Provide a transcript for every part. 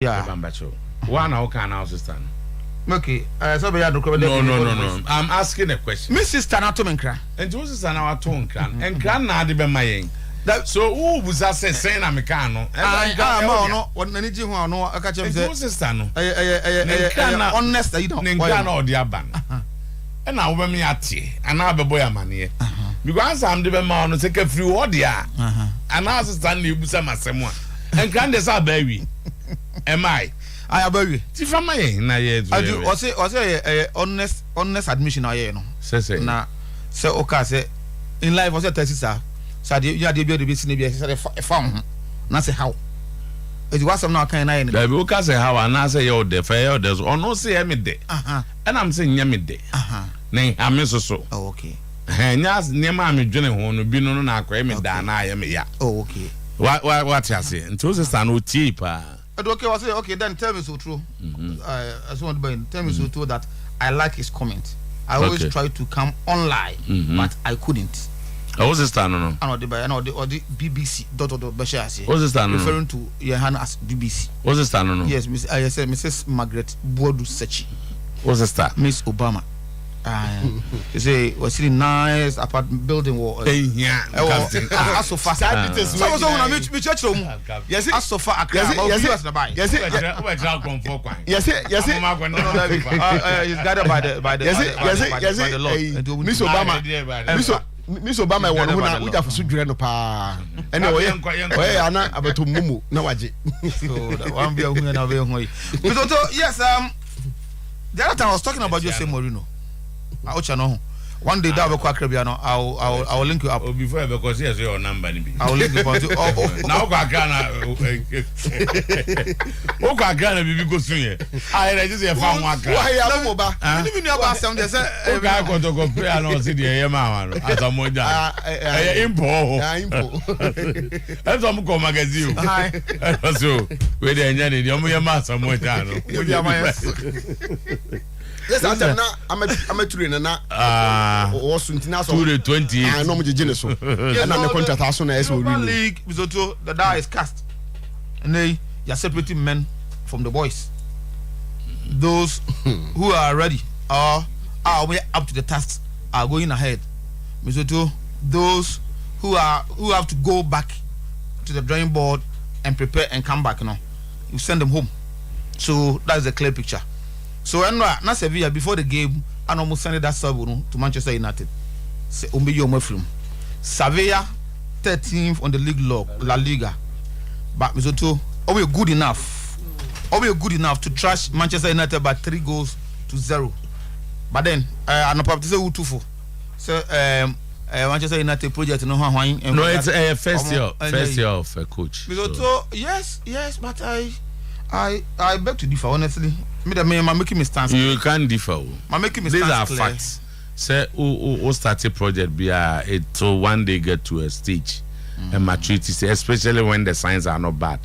Yeah. One how can our sister? Okay. So we are no. I'm asking a question. My sister na to menkra. And who sister na to nkran? Nkran na de be mayen. So who was that saying I'm a cano? No, what any ji ho no aka chem say. Who sister no? Honest you don't. Nkran na odi aban. E na wo be me ate. Ana be boy amane. Because I'm the man no say ka free wo dia. Ana sister na ebusa masem a. Nkran de sa baby. Am I abawi ti fama ye na ye do o say honest admission na ye no say na say o ka say in life o say test sir so dey you dey be see na be say fa na say how e was some na kan na ye no o ka say how na say you dey fa you dey so no say me dey and I'm saying nya me dey na am so oh okay nya nema me dwene ho no bi no na akwa me da na ye me ya oh okay what you say nti o sister no tie pa. Okay, I say okay. Then tell me so true. I just want to tell me so true that I like his comment. I always try to come online, but I couldn't. What's this stand no? I know the BBC. What's this stand no? Referring to Johanna as BBC. What's this stand no? Yes, I said Mrs. Margaret Bodu Sechi. What's this stand? Miss Obama. You say was really nice apartment building war. Yeah. As so far. So when me church room. Yes. As so far. Yes. Yes. Yes. He's guided by the Lord. Miss Obama. Miss Obama won who we have to dwere no pa. Anyway, ana abeto mumu na waje. So that one be who na be who. Yes, the other time I was talking about Jose Mourinho. One day that will I'll link you up before because here's your number. I'll link you up. Now Gana be go soon. I just found one. Why I even about some they say I got to go pray and all see the Yama as a moja. Impo. That's some come magazine. So we the engineer the Yama some moja. Yes, I'm a trainer now. Was 20. I know me Genesis. And I'm the contract as soon as we league. The die is cast. And they are separating men from the boys. Those who are ready are way up to the tasks are going ahead. Misoto, those who have to go back to the drawing board and prepare and come back, you send them home. So that is a clear picture. So na Sevilla before the game, and almost sent that sub to Manchester United. Sevilla 13th on the league log, La Liga. But Misoto, are good enough? Are we good enough to trash Manchester United by 3-0? But then, I know probably say Utufu. So Manchester United project no it's a first year of a coach. Misoto, so. Yes, but I beg to differ honestly. I'm making my stance. You can't differ. I'm making my stance. These are clear. Facts. Say who started project be it to one day get to a stage and maturity, especially when the signs are not bad.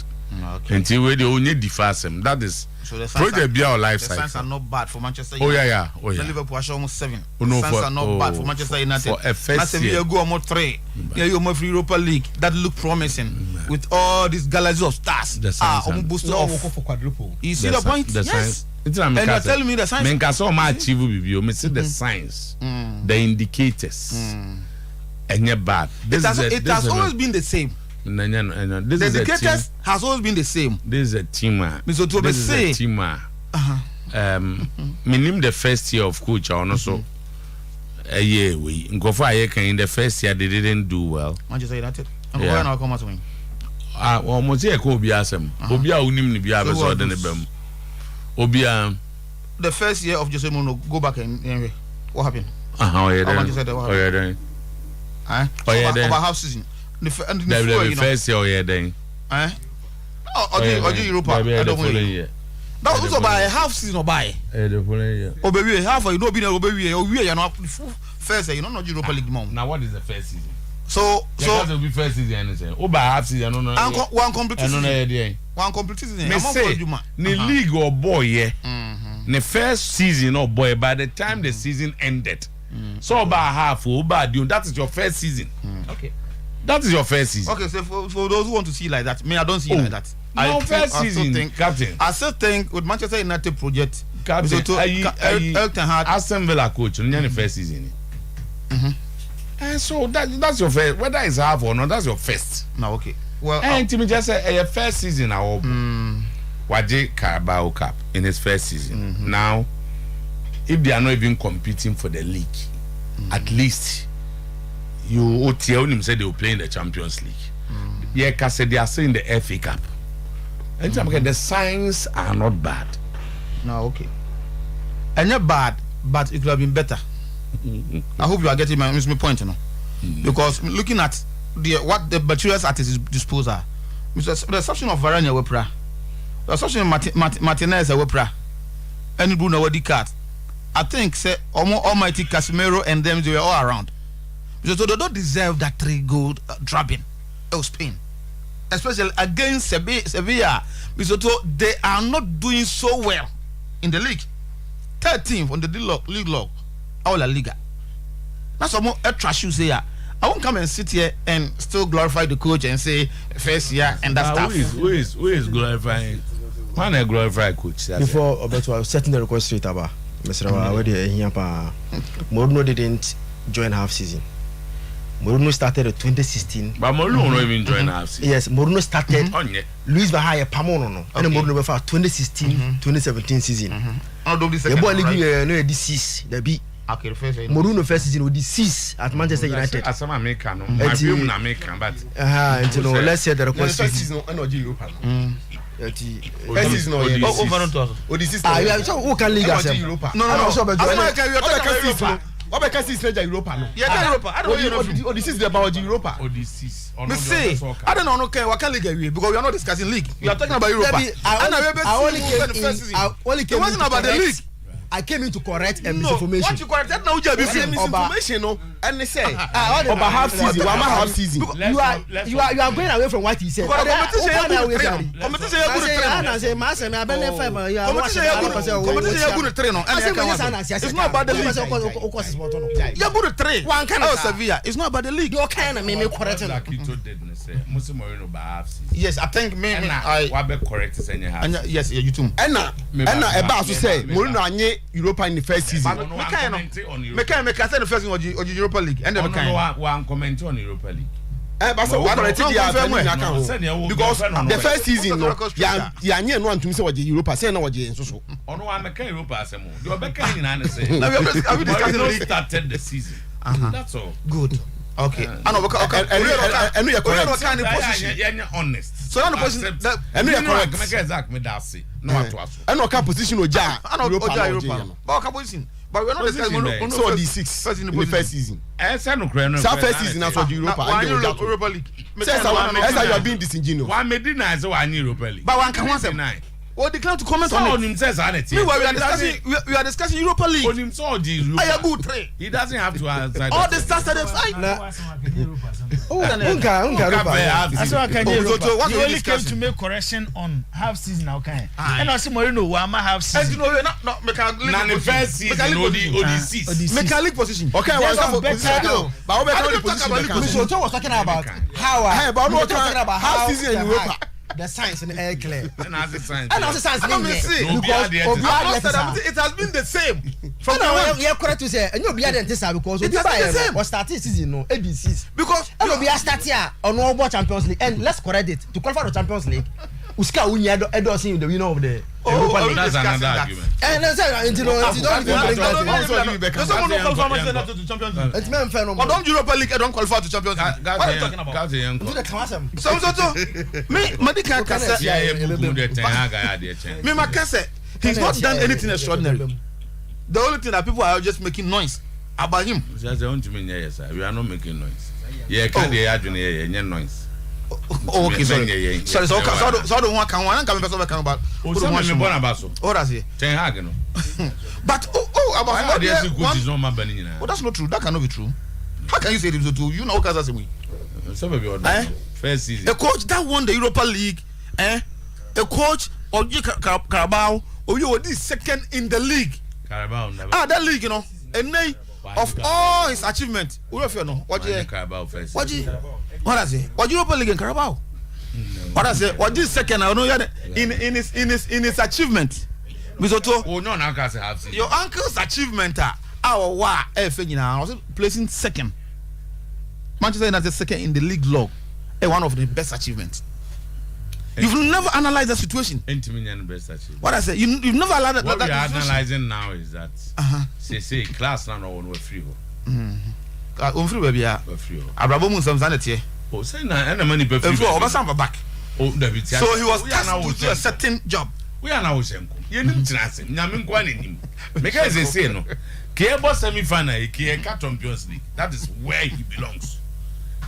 Okay. Until we only differ them. That is so the project be our life cycle. The signs are not bad for Manchester United. Oh yeah. Liverpool are almost 7. The signs are not bad for Manchester United. For a first year go almost 3. Yeah, you more Europa League that look promising with all these galaxies of stars. The signs almost boost off for quadruple. You see the point? Yes. And you're telling me the signs. Men can so much achieve you. Me see the signs, the indicators, and you're bad. It has always been the same. The indicators has always been the same. This is a team. This is a team. Me name the first year of coach also. A year we go for a year in the first year they didn't do well. Manchester United. Yeah. Almost here could be asem. Obia unim ni biya be so den bem. Obia the first year of Jose Mourinho go back and what happened? About half season. The first year then. Europa. I don't know. That was by half season or by. Obewe half you know be Obewe you know first you know not Europa League mom. Now what is the first season? So will be first season anything. By half season no. One complete season. One complete season. Me say the league or boy yeah. The first season or boy by the time the season ended. So about half that is your first season. Okay. That is your first season. Okay, so for those who want to see like that, I don't see like that. first season, captain. I still think with Manchester United project, Captain, Elton had Aston Villa coach in the first season. And so that's your first. Whether it's half or not, that's your first. No, okay. Well, and to me, just say a first season. Waje Carabao Cup in his first season. Now, if they are not even competing for the league, at least you Otuo said they will play in the Champions League. Yeah, because they are still in the FA Cup. And the signs are not bad. No, okay. And not bad, but it could have been better. I hope you are getting my point, you know. Because looking at what the materials at his disposal, with the exception of Varane Wepra, the exception of Martinez Wepra, and Bruno Wadikat, I think say Almighty Casemiro and them, they were all around. So they don't deserve that 3-goal drubbing of Spain, especially against Sevilla. Because they are not doing so well in the league. 13th on the league log, all La Liga. That's what more trash you say. I won't come and sit here and still glorify the coach and say first year and that stuff. Who is glorifying? When I glorify coach. Before Obeto, I was setting the record straight about Mr. Mourinho didn't join half season. Mourinho started in 2016. But Mourinho not even join half season. Yes, Mourinho started. Luis Bahaya Pamono. And Mourinho for 2016-2017 season. The boy league no disease. The be. Okay, the first Mourinho first season with disease at Manchester United. As some American, no. My film na American, but and you know, let's say the record season no Europa. First season no. Oh, this is. Who can league us? No. Obeka season Europa no. Yeah, Europa. I don't know. This is about Europa. Me say, I don't know. Okay, what can league because we are not discussing league. We are talking about Europa. I only came. It wasn't about the league. I came in to correct misinformation. What you corrected now? You misinformation, no. And they say about half season. Half season. You are going away from what he said. Competition. It's not about the league. You're good at 3. One kind of Sevilla. It's not about the league. You're kind of me correcting. Yes, I think maybe I correct this any half. Yes, you too. And about to say Mourinho anye Europa in the first season. Me can say the first season of Europa League and then one comment on Europa League. But so what because the first season no ya anye no antum say waje Europa say na waje so ono wa meka Europa asemo the obeka nyina na say we discussing the league started the season. That's all. Good. Okay. And you correct. You're honest. So the position that and you correct. Make exact me that say. No atoaso. And no position oja. Europa. But position. But we're not discussing so the 6 in the first season. Say no cra no. First season as for Europa and Europa League. Say you are being disingenuous. One Medina is one Europa League. But one can once or decline to comment on him says sanity. We are discussing Europa League. On him so I am good 3. He doesn't have to answer. All the stars at the side. You only came to make correction on half season now, okay? And also Mourinho wama half season. You know you're not the first season OD6. Mechanic position. Okay, was talking about how season in Europa. The science in the air clear. And as the science. It has been the same. From you're correct to say, and you'll be at this because it is the same. Or started season no ABCs. Because you'll be a start here on World Champions League. And let's correct it. To qualify the Champions League, Uska Unya Edo seeing the winner of the that's another argument. And that's don't Europa League, I don't qualify to Champions League. What are you talking about? So he's not done anything extraordinary. The only thing that people are just making noise about him. We are not making noise. Yeah, can't hear noise. Okay, sorry. So the one can one come about. What does he? But about that's not true. That cannot be true. How can you say this to you know first season. A coach that won the Europa League, a coach of Carabao, or you were this second in the league. Carabao. That league, you know, a name of all his achievements. What Carabao first. What does he? What Europa League in Carabao? What I say? What this second? I know in his achievement. Misoto. Oh no, now can't have season. Your uncle's achievement our was placing second. Manchester United second in the league log. One of the best achievements. You've never analyzed the situation. Best achievement. What I say? You've never allowed that. What we are analyzing now is that say class now we're free. Free baby. Abraham Musam Sanity. Oh, say na and money be free. Back. Oh, David. So he was tasked to do a certain job. We are now saying, you need to answer. Nyamin Kwanim. Because they say no. Kebo semi-final, Keka Champions League. That is where he belongs.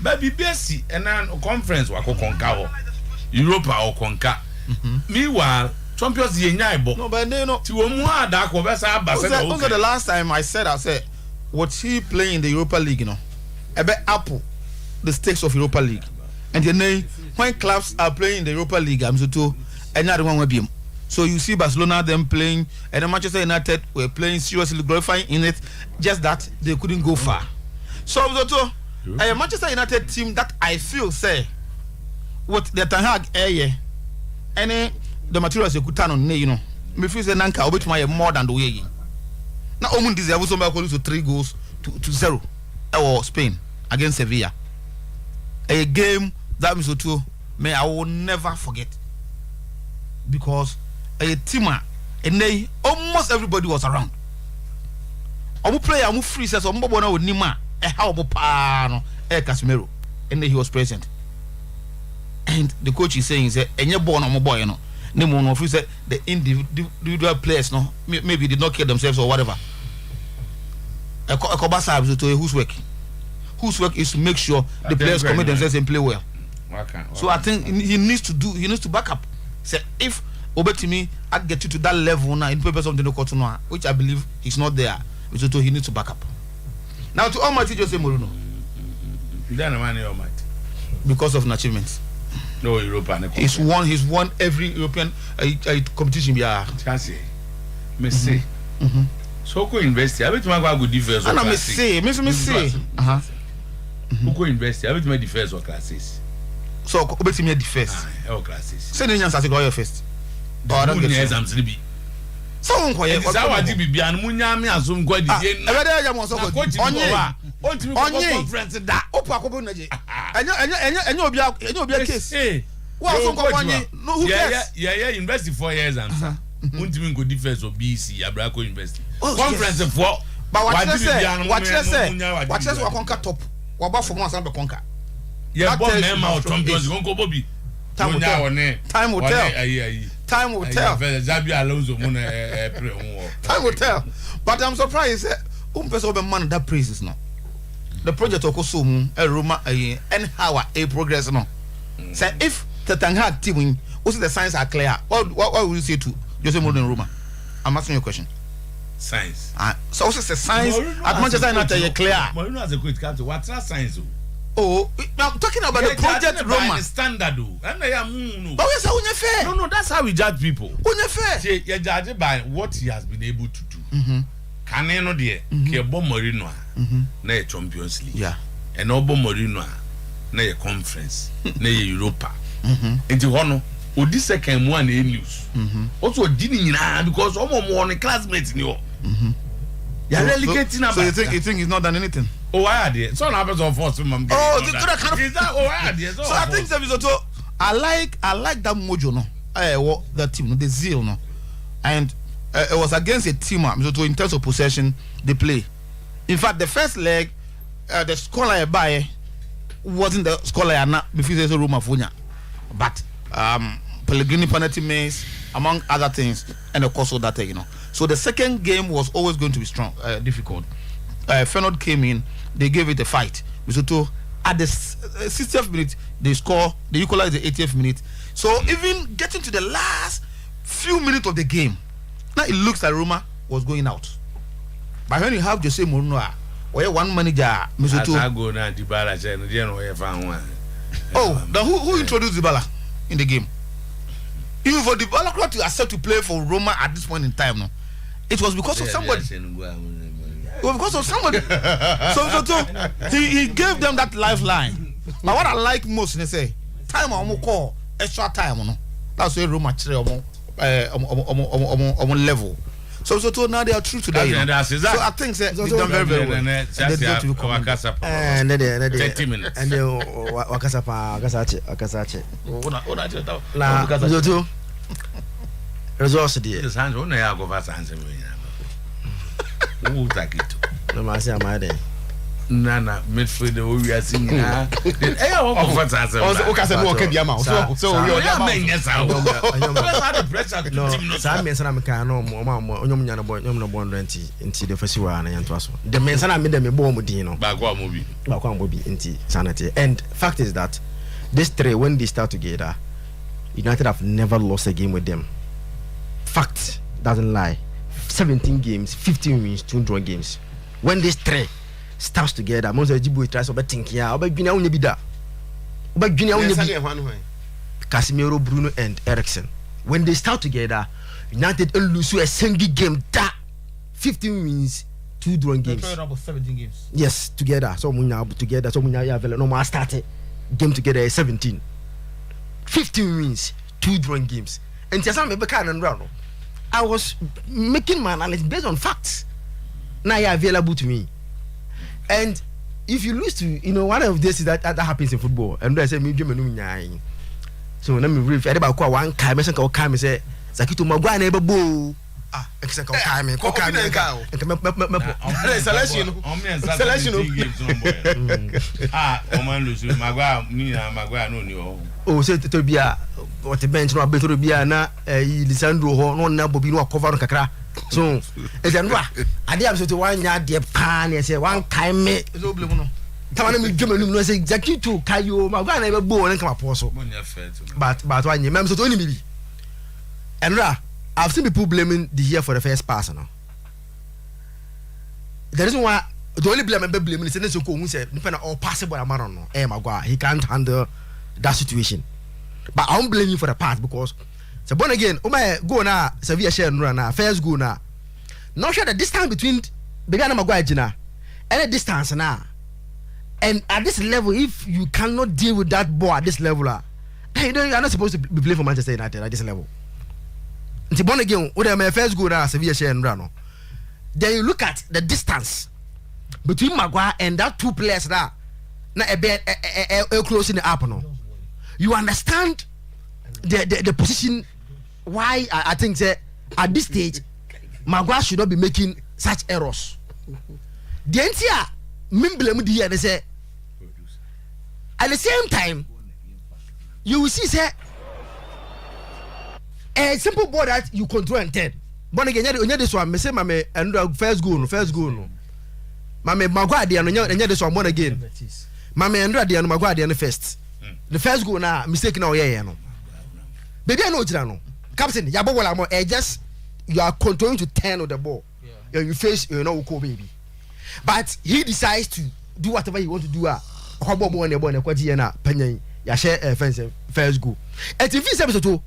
But BBC and then conference wako konka Europa or konka. Meanwhile, Champions League nyaibo. No, but they know. Tiwomwa da ko besa Barcelona. Also the last time I said, what he playing in the Europa League, you know, about Apple, the stakes of Europa League, and then when clubs are playing in the Europa League, I'm so too, and not one will be. So you see Barcelona them playing, and then Manchester United were playing seriously, glorifying in it. Just that they couldn't go far. So a Manchester United team that I feel say, what the Ten Hag any the materials you could turn on, you know, me feel say Nanka which my more than the way. Now, Omun deserves somebody to 3 goals to 0 or Spain against Sevilla. A game that Mr. Otuo, I will never forget. Because a teamer, and they almost everybody was around. Omu player, omu free says, omu bona with Nima, how Bopano, Casemiro, and he was present. And the coach is saying, and you're born on boy, you know. No free said the individual players, no, maybe did not kill themselves or whatever. A Kobasa to whose work is to make sure the players commit themselves and play well. So I think he needs to back up. Say if Obetimi I get you to that level now in purpose of the Cotonou, which I believe he's not there, so he needs to back up. Now to Almighty Jose Mourinho. You don't know Almighty. Because of an achievement. No European. He's won every European competition. Yeah. Messi. So go invest. I bet you go good defense. And I say. Who go invest? I bet you defense or classes. So go bet me defense. Or classes. Say the answer to go first. But I don't get exams to be. So go here. That what you be and munya me asum go di. Every day you so go. Onye conference da. Opa ko naje. Enyo obi case. What so go onye? No who cares? Yeah, university 4 years answer. Untimi go defense or BC Abrako University. Conference for but what you say wa konka top. Wa ba for one san be konka. Yeah, but member of champions go Bobby. Time will tell. Time will tell. Time will tell. But I'm surprised person be man that praises now. The project Okosum Roma anyhow a progress no. Say if the Ten Hag team win, also the signs are clear. What will you say to Jose Mourinho in Roma? I'm asking you a question. Science. So also the signs at Manchester United clear. Mourinho has a good captain. What's that science? Oh, I'm talking about the project Roma. Standard, but we say fair. No, that's how we judge people. Fair. See, you judge by what he has been able to do. Can I know there? Kebo Mourinho, na Champions League. Yeah. And Obo Mourinho, na conference, na Europa. Into hono, o this second one news. Also didn't because almost more classmates in you. You're relegating about. So you think he's not done anything? Oh, I did. So happens of force. Is that I think I like that mojo no. That team no, the zeal no, and it was against a team in terms of possession they play. In fact, the first leg, the scoreline by wasn't the scoreline not before there's a room of Funya, but Pellegrini penalty miss among other things, and of course all that you know. So the second game was always going to be strong, difficult. Feyenoord came in, they gave it a fight. Misoto at the 60th minute they score, they equalize the 80th minute. So even getting to the last few minutes of the game, now it looks like Roma was going out. But when you have Jose Mourinho, or one manager, Misoto. Oh, then who introduced Dybala in the game? Even for Dybala to accept to play for Roma at this point in time, no, it was because of somebody. Well, because of somebody. So he gave them that lifeline. But what I like most, they say, time on call, extra time no. That's why room material level. So now they are true to that. So I think they've done very well. And they 30 minutes. And they Wakasache. Now, results there. This hands only I go fast answer me. Who take it? No, I say my day. Nana, midfield, we are singing. I want to answer. also Okasa mo ke biama. So you are man yes I. No, some men say I'm can no onyom nya no boy, onyom no boy nti the first one na yanto aso. The men say na me dem bo mo din no. Ba kwa mo bi nti sanity. And fact is that these three when they start together, United have never lost a game with them. Fact doesn't lie. 17 games, 15 wins, 2 draw games. When these three starts together, most of the Jibu tries to think here. Obagwini awunya bida. Obagwini awunya bida. Casemiro, Bruno, and Eriksen. When they start together, United lose a single game. 15 wins, 2 drawn games. They're about 17 games. Yes, together. So munya together. So munya ya vele no more started game together 17. 15 wins, 2 drawn games. And just me beka and round. I was making my analysis based on facts. Now you're available to me. And if you lose to, one of this is that happens in football. And I say, so let me read. Everybody call one time. I say, Zakito Magua never boo. Except time. Selection. Oh, say to be a what the bench no better be na Lisandro ho no na bobi no cover kakra. So ejanwa ade am so to one ya de pan e say one time me so blame no tamana me dwuma no say Zakito kayo Magua na be bo na kama poso but one you mem so to only me and I've seen people blaming the year for the first pass now. The reason why the only blame is that who say depend all possible amount no Magua he can't handle that situation. But I don't blame you for the pass because so born again my go na Sevilla share na first go na not sure the distance between Begana Magua Gina and the distance now. And at this level, if you cannot deal with that ball at this level, you are not supposed to be playing for Manchester United at this level. It's born again. When my first go na Sevilla share no. Then you look at the distance between Magua and that 2 players now. Na close in the up no. You understand the position why I think that at this stage Magua should not be making such errors. The entire blame the year they say at the same time you will see say a simple ball that you control and turn. But again, this one, me say mame and first goal no. Mame Magua dey no this one born again. Mame Andra dey no Magua dey no first. The first goal na mistake na oye no. Baby I know jira no. Captain, ya ball am just you are controlling to turn on the ball. Yeah. You face go baby. But he decides to do whatever he want to do. Hobo mo na ball na kwaji na panyan ya share first goal. And if you say so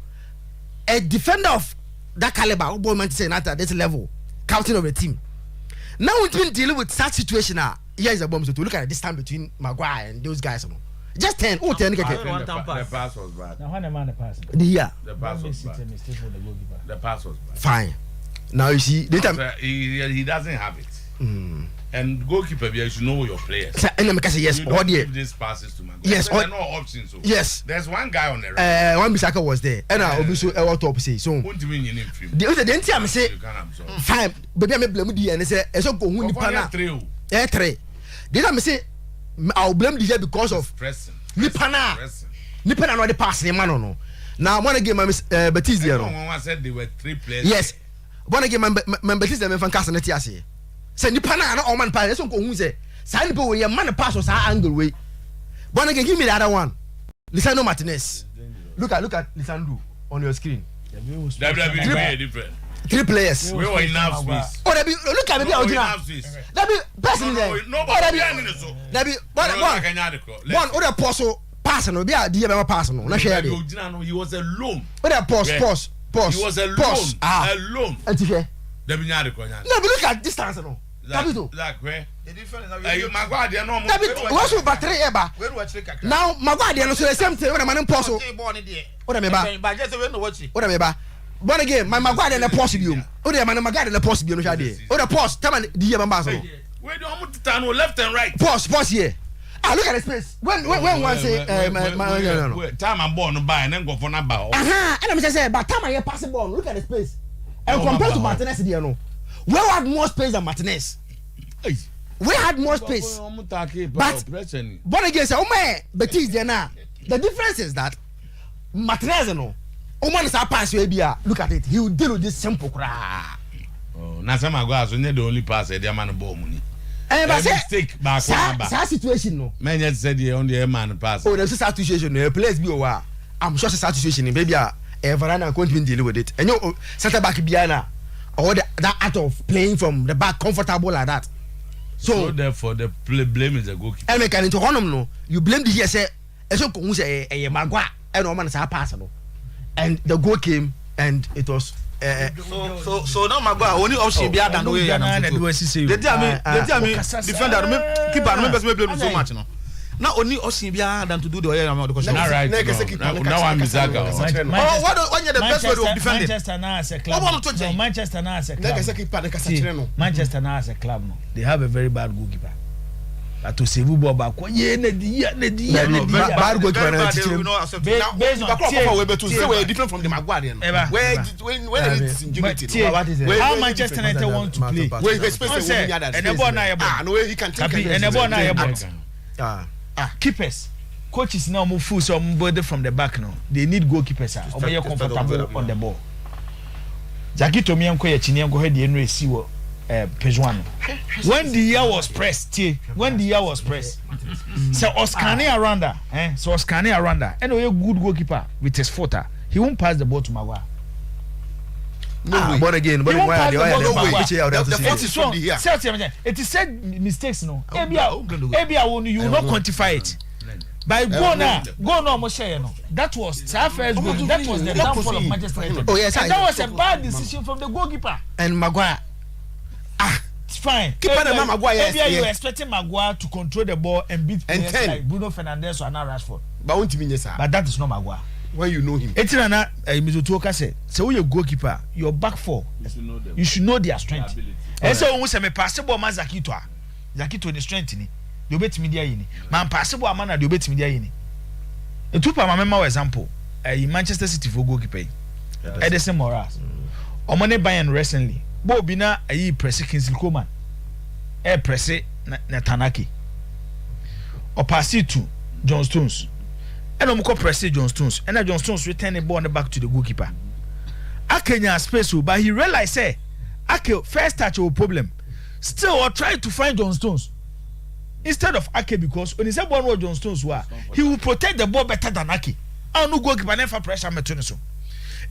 a defender of that caliber, boy Manchester United at this level, captain of the team. Now we've been dealing with such situation. Here is a bomb. So to look at the distance between Maguire and those guys. Just 10. Oh, 10. The pass was bad. Now, when the man the pass. Yeah. The pass was bad. The pass was bad. Fine. Now you see, he doesn't have it. And goalkeeper, you should know your players. And I'm say yes. You don't give these passes to Maguire. Yes. There are no options. So. Yes. There's one guy on the right. One Bisaka was there. And I also top say so. Won't you win your name? The entire say fine. But I blame the and say so go win the pana. 3. Then I say I'll blame the year because of pressing. Nipana no the pass the man no. Now one again my Batista no. One said there were 3 players. Yes. One again my Batista me fan cast na tiase. Say Nipana no all man pass. So go hu say say people we man pass us angle way. One again give me the other one. Lisandro Martinez. Look at Lisandro on your screen. WWE different. 3 players. We were enough space. Oh, look at me original. That be person there. Nobody. That be one other pass no be a DM pass no. Na share dey. He was alone. Other pause. He was alone. Alone. Antife. That be nyade ko nyade. No, but look at distance no. Capito. Like where? The difference You Magua dey no. What's over 3 eba? Now Magua dey no so the same thing when man pause. Oda me ba. But just we no watch it. Oda me ba. Born again, my Maguire na pause bi o. Oda man Maguire na pause bi no hwa de. Oda pause, tell me the year man ba so. Where do you turn left and right? Pause here. Ah, look at the space. When one say no. Time I'm born buy and then go for number. Aha, and I'm say but time I pass the ball, look at the space. And compared to Martinez there no. We had more space than Martinez. We had more space. But born again say, oh man, Betis there now. The difference is that Martinez no. Oh man is a pass we be look at it. He will deal with this simple cra. Oh, na some go as the only pass the man ball money. But mistake back that situation no. Man just said the only man pass. Oh, there's a situation. A place be over. I'm sure it's a situation. Maybe Varane can't deal with it. And you center back Biana or that art of playing from the back comfortable like that. So therefore the blame is the goalkeeper. And we can into Honum no. You blame the here say a Maguire and no man is a pass no. And the goal came and it was so now Maguire only option be than way the me defender keeper remember me blame so much no. Now only option be than to do the Oyerepa because now right now I'm Mizaga. Oh what the best way to defend it? Manchester now as a club. Manchester now as a club. Manchester now as a club no. They have a very bad goalkeeper. But to save ball back bad goalkeeper na team. Based on we better say we different from the Maguire. When it is ingenuity. How Manchester United want to play. We expect and the ball na no way he can take and the ball na keepers, coaches now move full so body from the back now. They need goalkeepers or be comfortable on the ball. Jackie Tomi enko ye chini enko he de enre si wo Pejuano. When the year was pressed, so Oscani Aranda, so Oscani Aranda, and a good goalkeeper with his footer, he won't pass the ball to Maguire. But again, but why the fault is from here. It is said mistakes, no. Ebia you will not quantify it. By go now, Moshe, no. That was first goal. That was the downfall of Manchester United. Oh yes, and that was a bad decision from the goalkeeper. And Maguire. It's fine. Maguire. You expecting Maguire to control the ball and beat players like Bruno Fernandes or now Rashford. But that is not Maguire. When you know him. Etina Mizutoka said, so you're goalkeeper, your back four. You should know their strength. And so when we say me passable man Zakito the strength ni. You bet media yini. Man passable man you bet media yini. A two pa member example. Manchester City for goalkeeper. Edison Moraes. Omane Bayern recently. Bo bina ayi press Kingsley Coman. Press na Tanaki. Or pass it to John Stones. And I'm going to press John Stones. And John Stones return the ball back to the goalkeeper. Akenya space, but he realized, say, Ake first touch a problem. Still, I try to find John Stones instead of Ake because when he said what John Stones were, he will protect the ball better than Ake. I no goalkeeper never pressure me to so.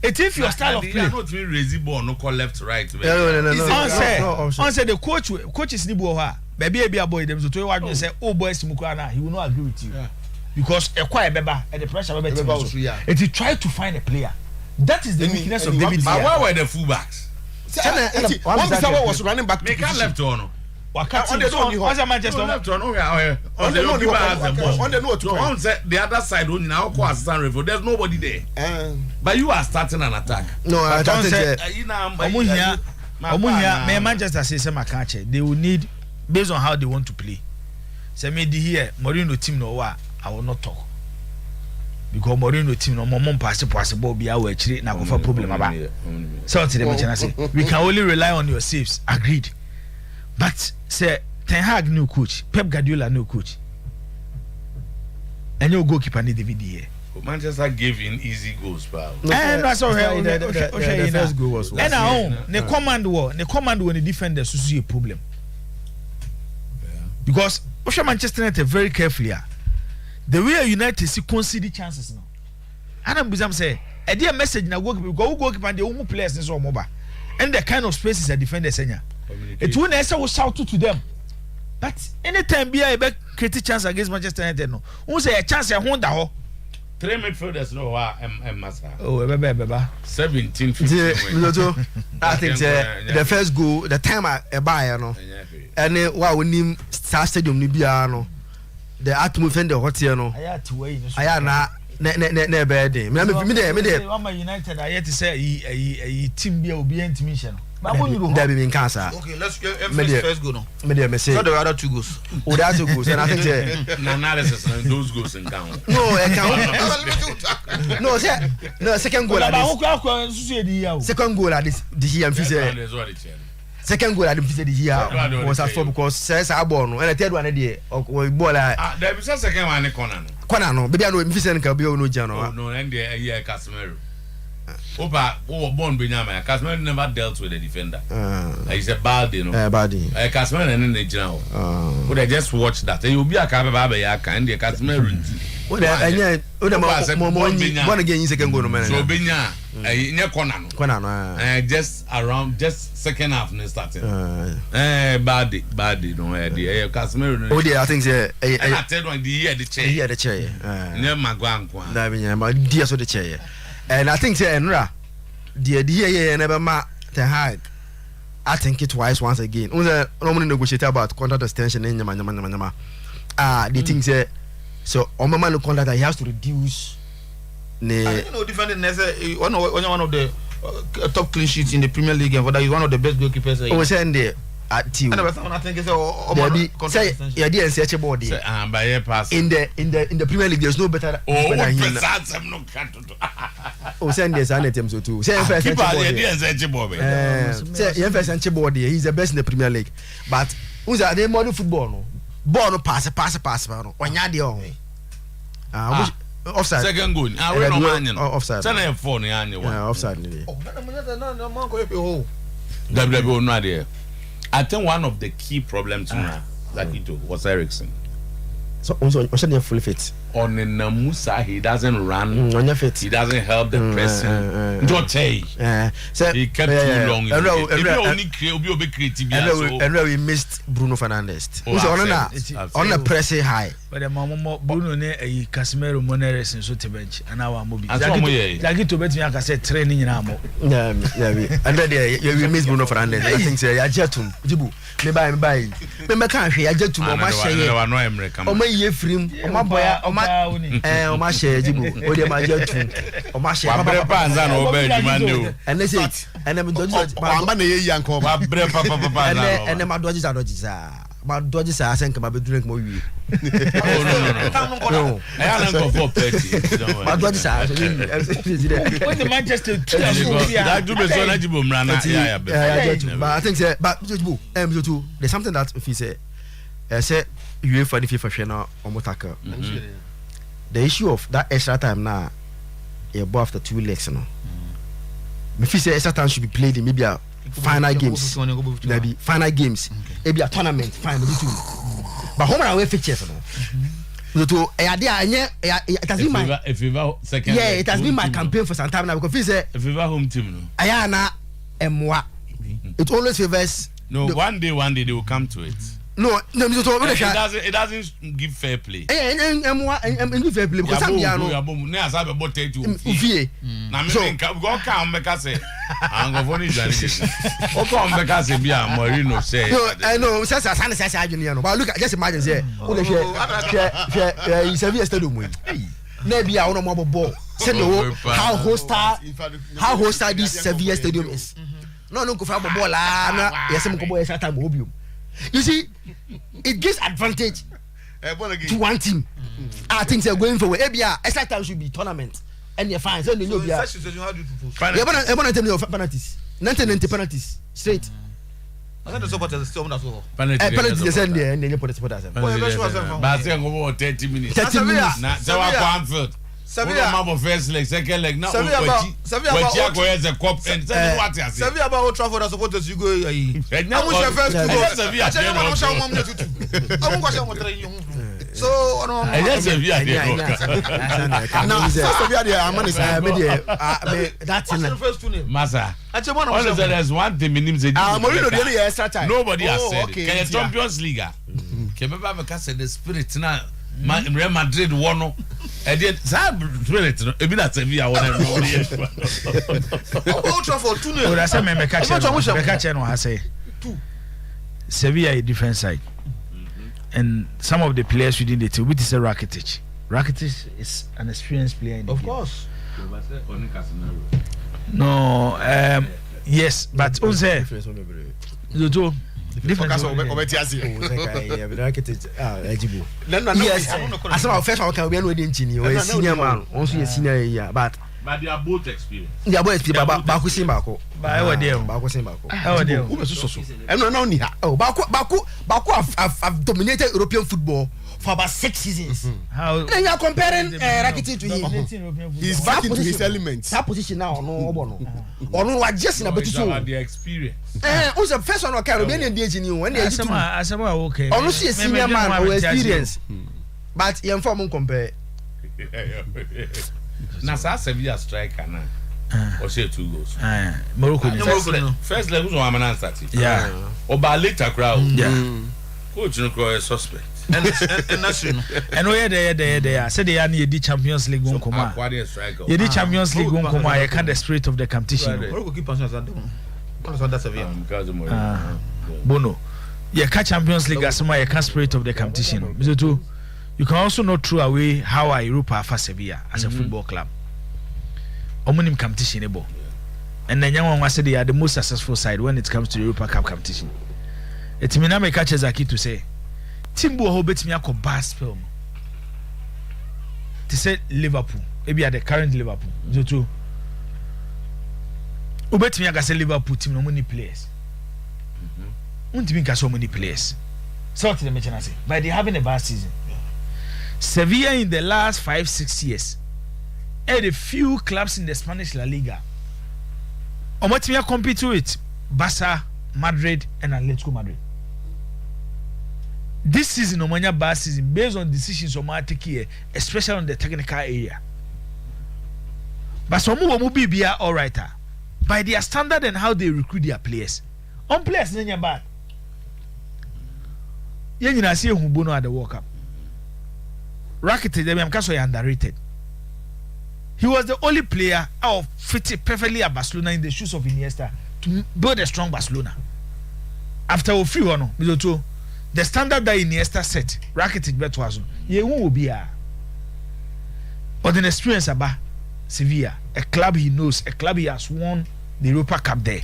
If your style of play, not really raise ball, no call left, right. No. Answer the coach is Nibuha. Baby, boy, them so to say, oh boys, Mukana, he will not agree with you. Yeah. Because a quiet beba and the pressure and he tried to find a player. That is the weakness of David. But why were the fullbacks? One was running back. Make a left on. Manchester left on. On the other side, now there's nobody there. But you are starting an attack. No, I don't think Manchester says they will need based on how they want to play. Say me here, Mourinho team no wa. I will not talk because Mourinho team no more possible be our actually na go for problem about. So to the mention I say we can only rely on your saves. Agreed. But say Ten Hag new coach, Pep Guardiola new coach, and your goalkeeper need David here. Manchester gave in easy goals, pal. And that's all. The first goal was. And now the command war when the defenders see a problem because Manchester United very carefully. The way United see concede chances now. And I'm say, a dear message na goalkeeper and the only players in so mobile. And the kind of spaces a defender senior. It won't necessarily shout to them. But anytime be a create chance against Manchester United no. Who say a chance a Honda 3 midfielders no Massa. Oh, 17 15. I think the first goal, the time I buy no. And what we need stadium ni bia no. The atmosphere the hot here no. I na ne bad day. Me there. Mama United I yet to say a team be obedient mission. That be in cancer. Okay, let's get first go now. Me there me say. So the other 2 goals. Oh, the other 2 goals, and I think analysis and those goals in count. no, I can't. No, second goal. Second goal at this year. Second goal at the year was at 4 because says I born and the third one there or ball. There was a second one in corner. No, maybe I know if you can be no general. No, and the year Casimiro. Opa, born Benjamin. Casimiro never dealt with a defender. He's a bad, you know. Bad. Casimiro and the general. Would I just watch that? You'll be a Cababa and the Casimiro. One again, second goal. So Benya, just second half and starting. Bad, no idea. Casimiro. Oh, dear, I think I tell one the year the chair. Near Maguan. My dear, so the chair. And I think Enra, the never ma the hide. I think it twice once again. Normally negotiate about contract extension in Yama. The thing say so on my man contract he has to reduce defending one of the top clean sheets in the Premier League and whether he's one of the best goalkeepers. Oh, send there at you. I think it's say yeah, didn't search about it. In the Premier League there's no better than him. Oh, send this and them so too. Say first he's the best in the Premier League. But who's that they modern football no? Ball no pass no. Onya dey on. Offside. Second goal. We no man no. Offside. Say na phone ya anya one. Offside. No man go hole. WW no there. I think one of the key problems now that it was Ericsson. So also fully fit. On the Namusa, he doesn't run. On your fit. He doesn't help the pressing. Don't say. He kept too long. And we missed Bruno Fernandes. On the pressing high. But the mama Bruno ne Casemiro Moneres in so bench and our movie. Like to bet me I say training in Amo. Yeah, and then we miss Bruno Fernandes. I think say I jetum. Jibu. Me buy. Me can't hear jetum. O ma ye free. O ma boy. O ma share Jibu. O de ma jetum. O ma share. Abre panza no be djuma no. And they say and them dodge. Amba na ye yanko. Abre papa. And them dodges are dodges. My dodges are saying come drink more. No. I don't go for petty. My dodges are. When the Manchester that do be so eligible mrana. Yeah. But I think say but too there's something that if you say UEFA the FIFA share omotaka. The issue of that extra time now above after 2 legs no. If you say extra time should be played in maybe a final games. Maybe final games. Maybe a tournament final too. But home and away fixtures no. So it has been my second. Yeah, it has been my campaign for some time now because say if you home team no. Ayana emwa. It always favors. No, one day they will come to it. No, it doesn't give fair play. Give fair play because I'm so go come make us say I'm going to journalist. O come make us be a Morino say. No, I know say but look just imagine say share Sevilla stadium win. Na be a no ball. Say no how hostile this Sevilla stadium is. No go for ball na yes mo go boy extra time obium. You see, it gives advantage to one team. I think they're going forward. Extra time should be tournament. And you're fine. So in such situation, how do you propose? Penalties. 90 penalties. Straight. I think the supporters still want to penalties they send there and then you put the supporters. But I think over 30 minutes. 30 minutes. Now, so I can't Sevilla first leg, second leg. Now, Sevilla has a cup and Sevilla about Old Trafford as supporters you go. I wish your first to go. Sevilla. So I guess Sevilla. Now Sevilla that's the first 2 names. Massa. There's one thing minimum said. Nobody has said it. Champions League. Remember because the spirit now. Real Madrid won. And then spirit. Even that Sevilla won. Old Trafford 2 names. I say me catch no I say 2. Sevilla a different side. And some of the players within the team, which is a Rakitic. Rakitic is an experienced player in the Of game. course. No, yes, but Unse, Zoto, different. Yes, as our first one can be another senior man, also a senior year, but they are both experienced. they are both Baku Simbako. Baku Simbako. How are they? And no, no, Oh, Baku have dominated European football for about 6 seasons. How? Then you are comparing Rakitic to him. he's back into his element. That position now, no, or no, just in a better show. The experience. Who's the first one who can be engaging you when they are two? Asama okay. Honestly, a senior man who experience, but you inform compare. Na Sevilla striker na. Or say 2 goals. Morocco. First leg was one man start. Yeah. Oba later crowd. Yeah. Coach no call suspect. And that's you know. And where they said they are near the Champions League one come. You the Champions League one come. I can't the spirit of the competition. Morocco keep on that. That's a VM. Bono. You catch Champions League as my can spirit of the competition. So you can also not throw away how Europa for Sevilla as a football club. Omonim competition able. And then young one said they are the most successful side when it comes to the Europa Cup competition. It's me now me catch Zaki to say Timbo ho bet me akọ bass film. To say Liverpool, maybe at the current Liverpool. So too. Bet me aga say Liverpool team no many players. Untimi ka so many players. So what the mention say, but they having a bad season. Sevilla in the last 5-6 years had a few clubs in the Spanish La Liga. Omotimia compete with Barca, Madrid, and Atletico Madrid. This season, Omania bad season based on decisions Omania take here, especially on the technical area. But some will be all right. By their standard and how they recruit their players. On players, then you're bad. You know, see who Bono at the World Cup. Rakitic, they are underrated. He was the only player out fitted perfectly at Barcelona in the shoes of Iniesta to build a strong Barcelona. After a few no, the standard that Iniesta set, Rakitic bet was ye will be a. But an experience about Sevilla, a club he knows, a club he has won the Europa Cup there.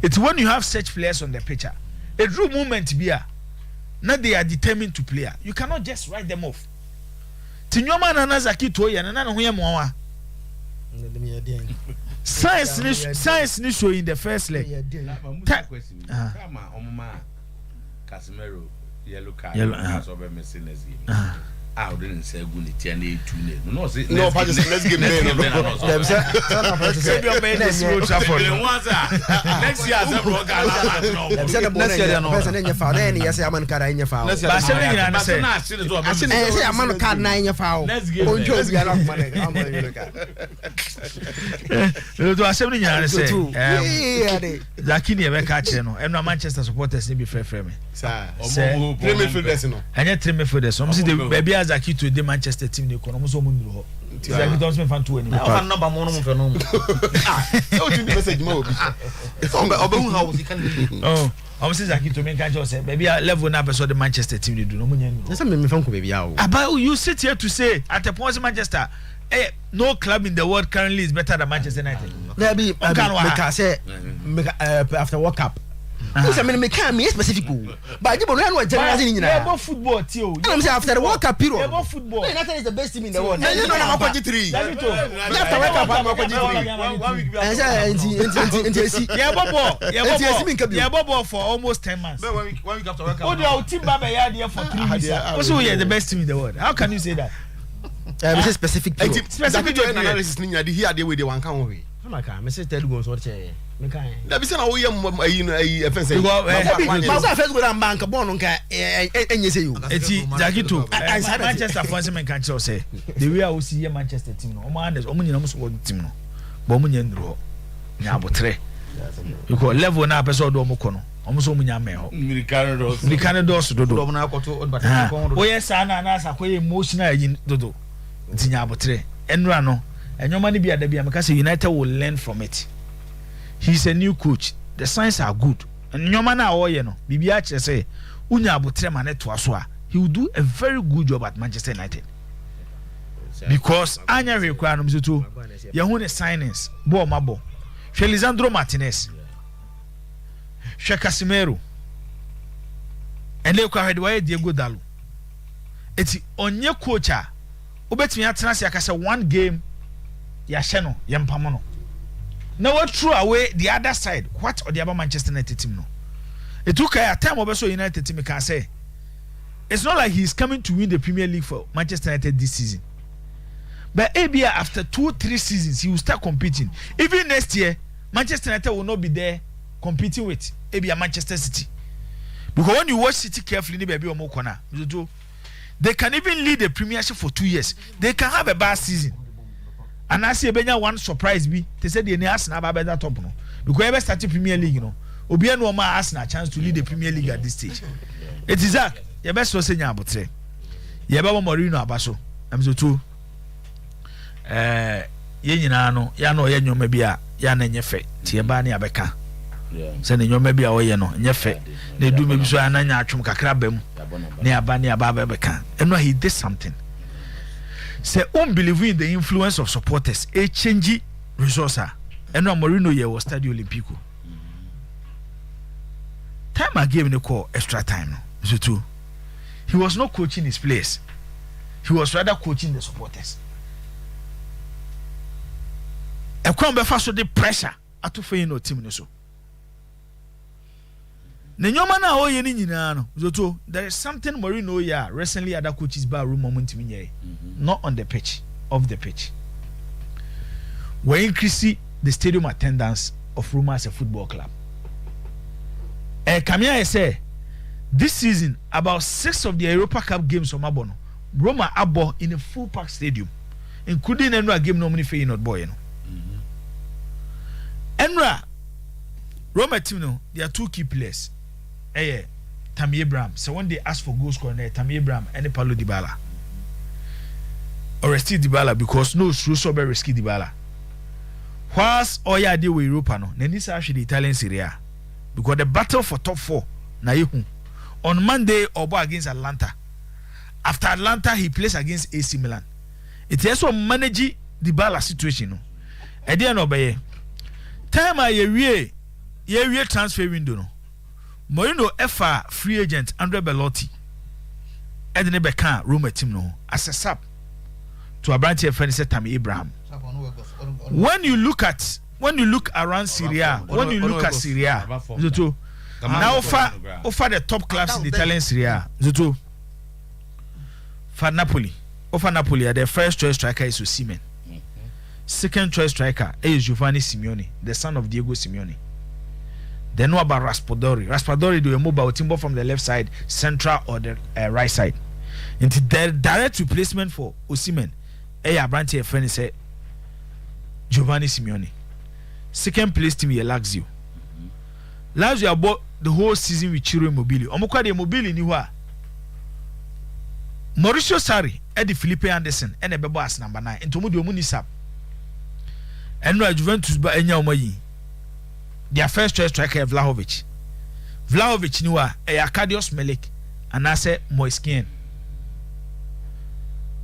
It's when you have such players on the picture, a true moment be a. Now they are determined to play. You cannot just write them off. Tinyoma na Nazaki toya na na huya mwa. Science ni show in the first leg. Kama omuma Casemiro yellow card so be missing this game. I didn't say good it and 2 no say no let's give them next year as a broadcast next year no person in your foul then yes a man card in your foul but say a man card na in your foul on Joe we are not money to assembly nyana say Zakini e be catch no and Manchester supporters ni be frɛ me sir three midfielders no anya three midfielders so see the baby Zaki to the Manchester team they kono so mun duro Zaki don't spend fan to any fan number mo no mo fe no o tin message ma obi obehu how we can oh I was Zaki to me can just say baby level na person the Manchester team they do no munya no say me fan ko baby ya o about you sit here to say at a point Manchester no club in the world currently is better than Manchester United there be because say after World Cup I mean, me can't be specific. But you don't know generalizing. Yeah, football, too. I'm saying after the World Cup period. Yeah, football. United is the best team in the world. You know, I'm 23. After World Cup, I'm 23. Yeah, Bobo for almost 10 months. When we got to work out. Oh, team Baba here for 3 weeks. Also, we are the best team in the world. How can you say that? It's a specific period. Specific analysis. Ni nyadi here dey we dey wan kan wo we. I can't. Me say tell you so che. Me kan. Da bi say na wo yam offense. Because first go down bank born nka enye say you. Eti Zakito. Manchester fans men kan che say. The way I see Manchester team no. Omo nyina mo so team no. But omo nya nduro. Nya abotre. Because level na person do omo kono. Omo so omo nya me ho. Mirikane dos dodo. Omo na akoto odbata kon do. O yes na asakwa emotional yin dodo. Ntinya abotre. Enura no. Enyoma ni bia da bia because United will learn from it. He's a new coach. The signs are good. Enyoma na wo ye no. Bibia che say unya abotre ma ne to aso a. He will do a very good job at Manchester United. because anya rekwa no mzuto ye hu ne signings ball mabo hwe Lisandro Martinez hwe Casemiro ene kwa hwede wa Diego Dalo eti onye coach a obetumi atena se akasa one game ya hye no ye mpamo no na what throw away the other side what or the about Manchester United team no it took a time obeso United team can say it's not like he's coming to win the Premier League for Manchester United this season. But maybe after 2-3 seasons, he will start competing. Even next year, Manchester United will not be there competing with maybe a Manchester City. Because when you watch City carefully, they can even lead the Premiership for 2 years. They can have a bad season. And I see one surprise be they said the Arsenal have better top no. Because ever started Premier League, you know, Obiano no man Arsenal a chance to lead the Premier League at this stage. It is that. Your best was saying about say. Your Baba Morino Abaso. I'm so too. Ye nyina no, ya no ye nyoma bia, ya na nyefe. Tie ba ne abeka. Se ne nyoma bia wo ye no, nyefe. Na edu me bi so ananya atwom kakra bam. Ne aba beka. Eno he did something. Say believe in the influence of supporters. A change resource. Eno Morino ye was Stadio Olimpico. Time I gave him a call extra time no. So too. He was not coaching his players. He was rather coaching the supporters. A crumb so the pressure at to fail no team so. Nenyomana o yeni nyina no. There is something Mourinho ya recently other coaches bar room moment not on the pitch, off the pitch. We increase the stadium attendance of Roma as a football club. Kamia say this season, about 6 of the Europa Cup games from Abono, Roma abo in a full pack stadium, including Enra game nominee for not boy. Enra Roma team no, there are 2 key players. Tammy Abraham. So when they ask for goal scorer, Tammy Abraham and Paulo Dybala. Or Resti Dybala because no Russo be risky Dybala. Whilst Oya deal with Europa no, then this actually the Italian Serie A. Because the battle for top 4 na yehu. On Monday, Obo against Atlanta. After Atlanta, he plays against AC Milan. It also manage the Dybala situation. No, at the end of the year, time a year transfer window. No, Mourinho FA free agent Andre Belotti. Edne Beka Roma team no as a sub to a branch of friend Tammy Abraham. When you look around Syria, when you look at Syria, now offer the top clubs in the Italian Serie A. Zuto. For Napoli. Offer Napoli, their first choice striker is Osimhen. Second choice striker is Giovanni Simeone, the son of Diego Simeone. They know about Raspadori. Raspadori do a mobile timber from the left side, central or the right side. Into the direct replacement for Osimhen. Branch a friend say Giovanni Simeone. Second place team is Lazio. Lazio about the whole season with Ciro Immobile. Omokwa de Immobile ni wa. Mauricio Sarri, Eddie Felipe Anderson, and a bebo as number 9. Into Mudi Omunisap. And no Juventus ba enya omayi. Their first choice striker Vlahovic. Vlahovic ni wa Arkadiusz Milik and I say Moiskin.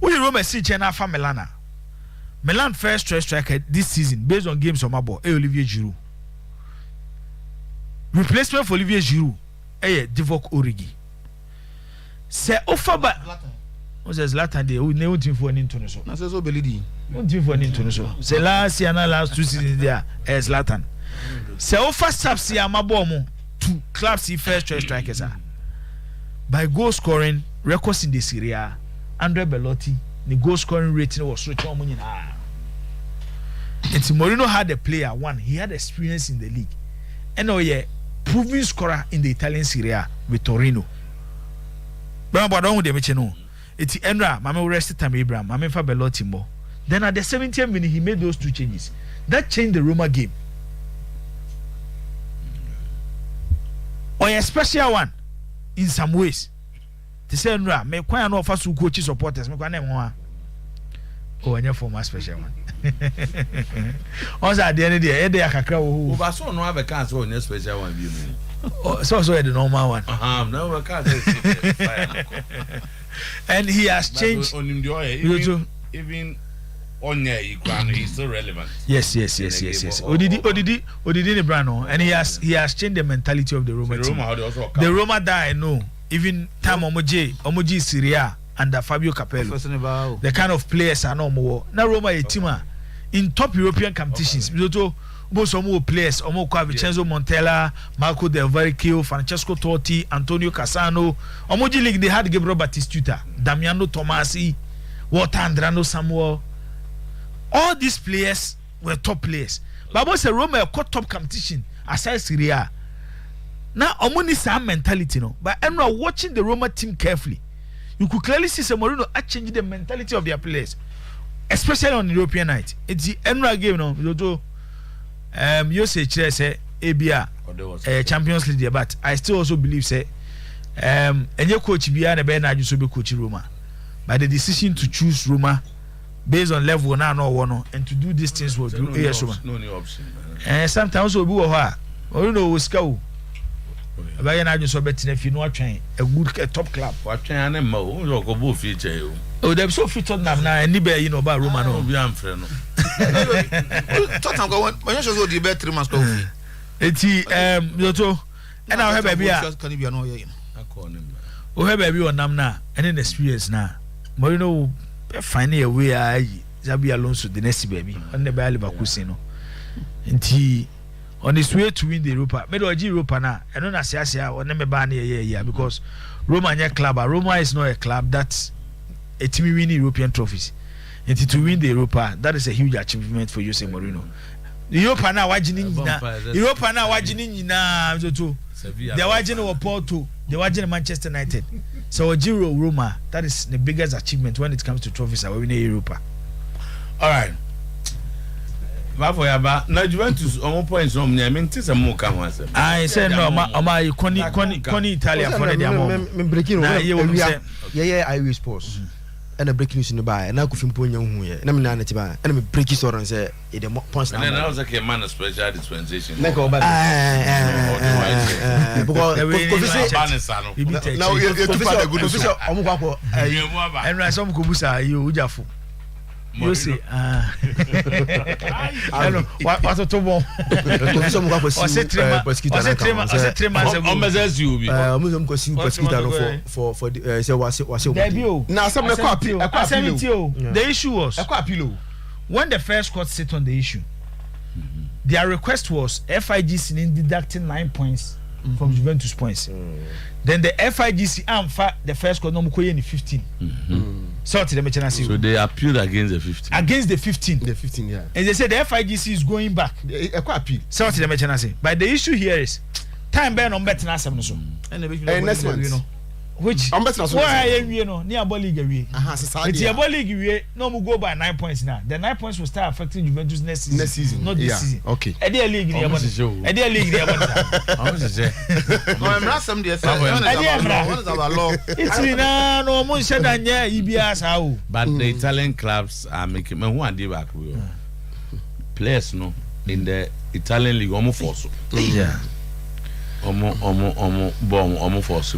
We Roma see Chena fa Milana. Milan first choice striker this season based on games on Mabo, Olivier Giroud. Replacement for Olivier Giroud, Divock Origi. Se offer ba o se Zlatan de o ne o tin for ni ntono so. Na se so belidi. O tin for ni ntono so. Se last year na last 2 seasons there Zlatan. Se offer subs ya Mabo mo to clubs he first choice strikers are. By goal scoring records in the Serie A, Andre Belotti the goal scoring rating was so strong. And Mourinho had a player, one, he had experience in the league. And proven scorer in the Italian Serie A with Torino. But I don't know. It's Enra, Mama rested Tammy Abraham, Mama for Belotti more. Then at the 70th minute, he made those 2 changes. That changed the Roma game. Or a special one in some ways. They say, Enra, me quite an offer to coach supporters. Me quite one. Oh, and you're for my special one. Also, at the end of the day, they are kakra. But so no have a cancer on your special one. So the normal one. No, I can't. And he has changed. even Onya Ikwano, he's still relevant. Yes. Odidi ne brano, and he has changed the mentality of the Roma team. The Roma that I know, even time Omoji Syria under Fabio Capello, the kind of players are no more. Now Roma a team in top European competitions. Most of players, Vincenzo Montella, Marco Del Verricchio, Francesco Totti, Antonio Cassano. Omoji League they had Gabriel Batistuta, Damiano Tomasi, Walter Andrano Samuel. All these players were top players. But once a Roma got top competition aside Syria. Now Omoni same mentality no. But I'm not watching the Roma team carefully. You could clearly see Mourinho changing the mentality of their players, especially on the European night. It's the Enra game no. You say ABA Champions League, but I still also believe say any coach be na be na just be coach Roma. But the decision to choose Roma based on level now no one and to do these things will do yes no new option. Sometimes we go ha or no scout. About na just bet if you know train a good top club. What train and mo go bo feature. Oh, they so fit on now and you know about Roma no be am friend no. Tottenham go when you show the bet 3 months go. Eti Yoto and I have baby can be no here. I call him. O have baby on nam na any experience na. Mourinho find a way Xabi Alonso the next baby on the Bayer Leverkusen no. Nti on his way to win the Europa. Me do Europa na. I don't say on me ban here because Roma is club. Roma is not a club that a team win European trophies. And to win the Europa, that is a huge achievement for Jose Mourinho. Europa na wajini na zoto. They wajini Porto, they wajini Manchester United. So Giro Roma, that is the biggest achievement when it comes to trophies are winning Europa. All right. Now Juventus on points on me. I mean, this is a more common. I said no, my Koni Italia for the amount. Breaking yeah, I will sports. And a breaking news in the bar, and I could film Ponya here. And I'm not about and I'm breaking store and say it points. And then I was like a man of special dispensation. Now you're good official. And I some Kubusa, you Jafu. You see, I know what's a tobo. The issue was when the first court sit on the issue, their request was FIGC deducting 9 points from Juventus points. Then the FIGC the first court no 15. So they appealed against the 15. Against the 15. The 15, yeah. And they said the FIGC is going back. So but the issue here is time burn on better so. And next month, you know. Which why you know near league away. It's your league away. No go by 9 points now. The 9 points will start affecting Juventus next season. Not this season. Okay. Edia league near one. Edia league near one. I'm not some days. It's no one said that yeah, EBS how. But the Italian clubs are making me who and back players no in the Italian league almost force. Yeah. Almost force.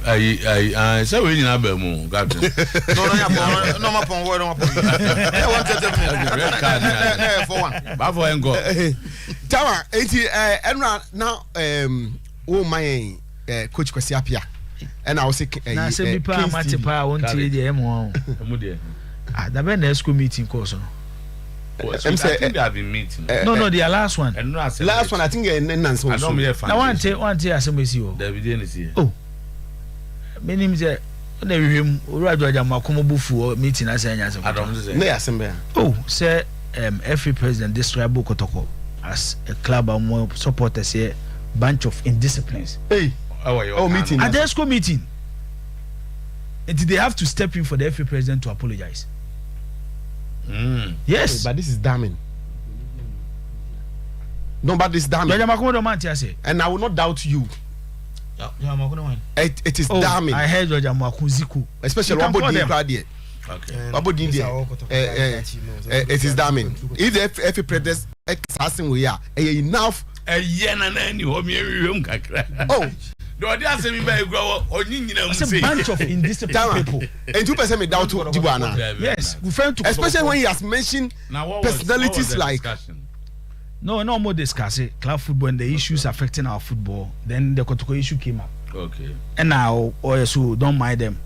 I say we need a mo captain. No more pon word on for one. Bavo engo. Tawa enra now oh my coach Kwesi Apia. And I was say na say bi pa mate pa won tie dey emo da be na school meeting course no. I think they have been meeting. No, the last one. Last one I think Nancy. I don't hear fan. Now one say asem o. David is here. Oh. Meaning say na hwem Urajo Ajamakoma bufu meeting as anya asem. I don't say. Na asem. Oh, say every president describe Kotoko as a club of more supporters here bunch of indisciplines. Hey, how are you? Oh, meeting. At the school meeting. And they have to step in for the FA president to apologize. Yes, but this is damning. No, but this is damning. And I will not doubt you. It is damning. I heard George Amakuziku, especially Wabodi Pradia. Okay. Wabodi India. It is damning. If the FA president assassin we are enough. Oh, The audience say me by grow onyi nyina mu It's a say. bunch of indisciplined people. And 2% me doubt Dibuana. Yes, we friend to Especially when he has mentioned personalities like. No more discuss it. Club football and the issues affecting our football. Then the Kotoko issue came up. Okay. And now, so don't mind them.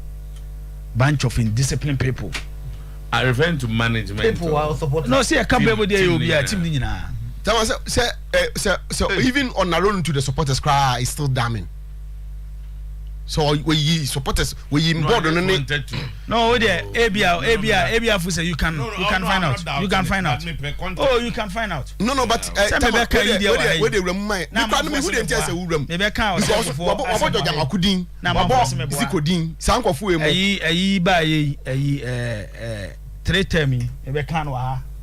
Bunch of indisciplined people. I refer to management. People are supporting. No, see, I can't be able to Team be a team. So even on our own to the supporters cry is still damning. So we supporters we board on it. No, there, ABR say you can find out. You can find out. Oh, you can find out. No, but where they run my. Who didn't tell us who run? Maybe I can't. Because what you are Kudin, Zikodin, Sankofu, a 3 term. Maybe can't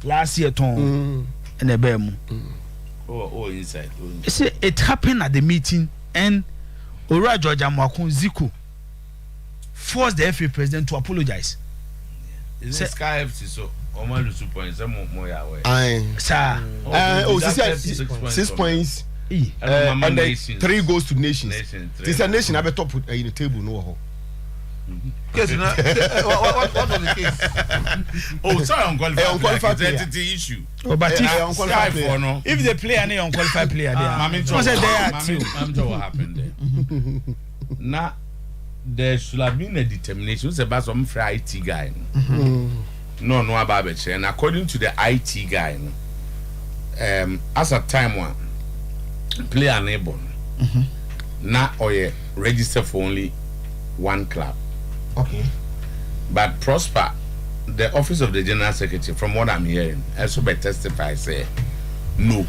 last year tone and a bem. Oh, inside. It happened at the meeting and. Ora George Amakun Zico forced the FA president to apologize. Is it Sky FC so? Oma lose 2 points. Some more away. Sir. 6 points. And then 3 goes to nations. This a nation have a top in the table no. Case what was the case? Oh, sorry, unqualified identity issue. Oh, but if the player any unqualified player there, what happened there? Now there should have been a determination. It's about some free IT guy. No about it. And according to the IT guy, as a time one player unable, now or register for only 1 club. Okay. But Prosper, the office of the General Secretary, from what I'm hearing, also by testify say no.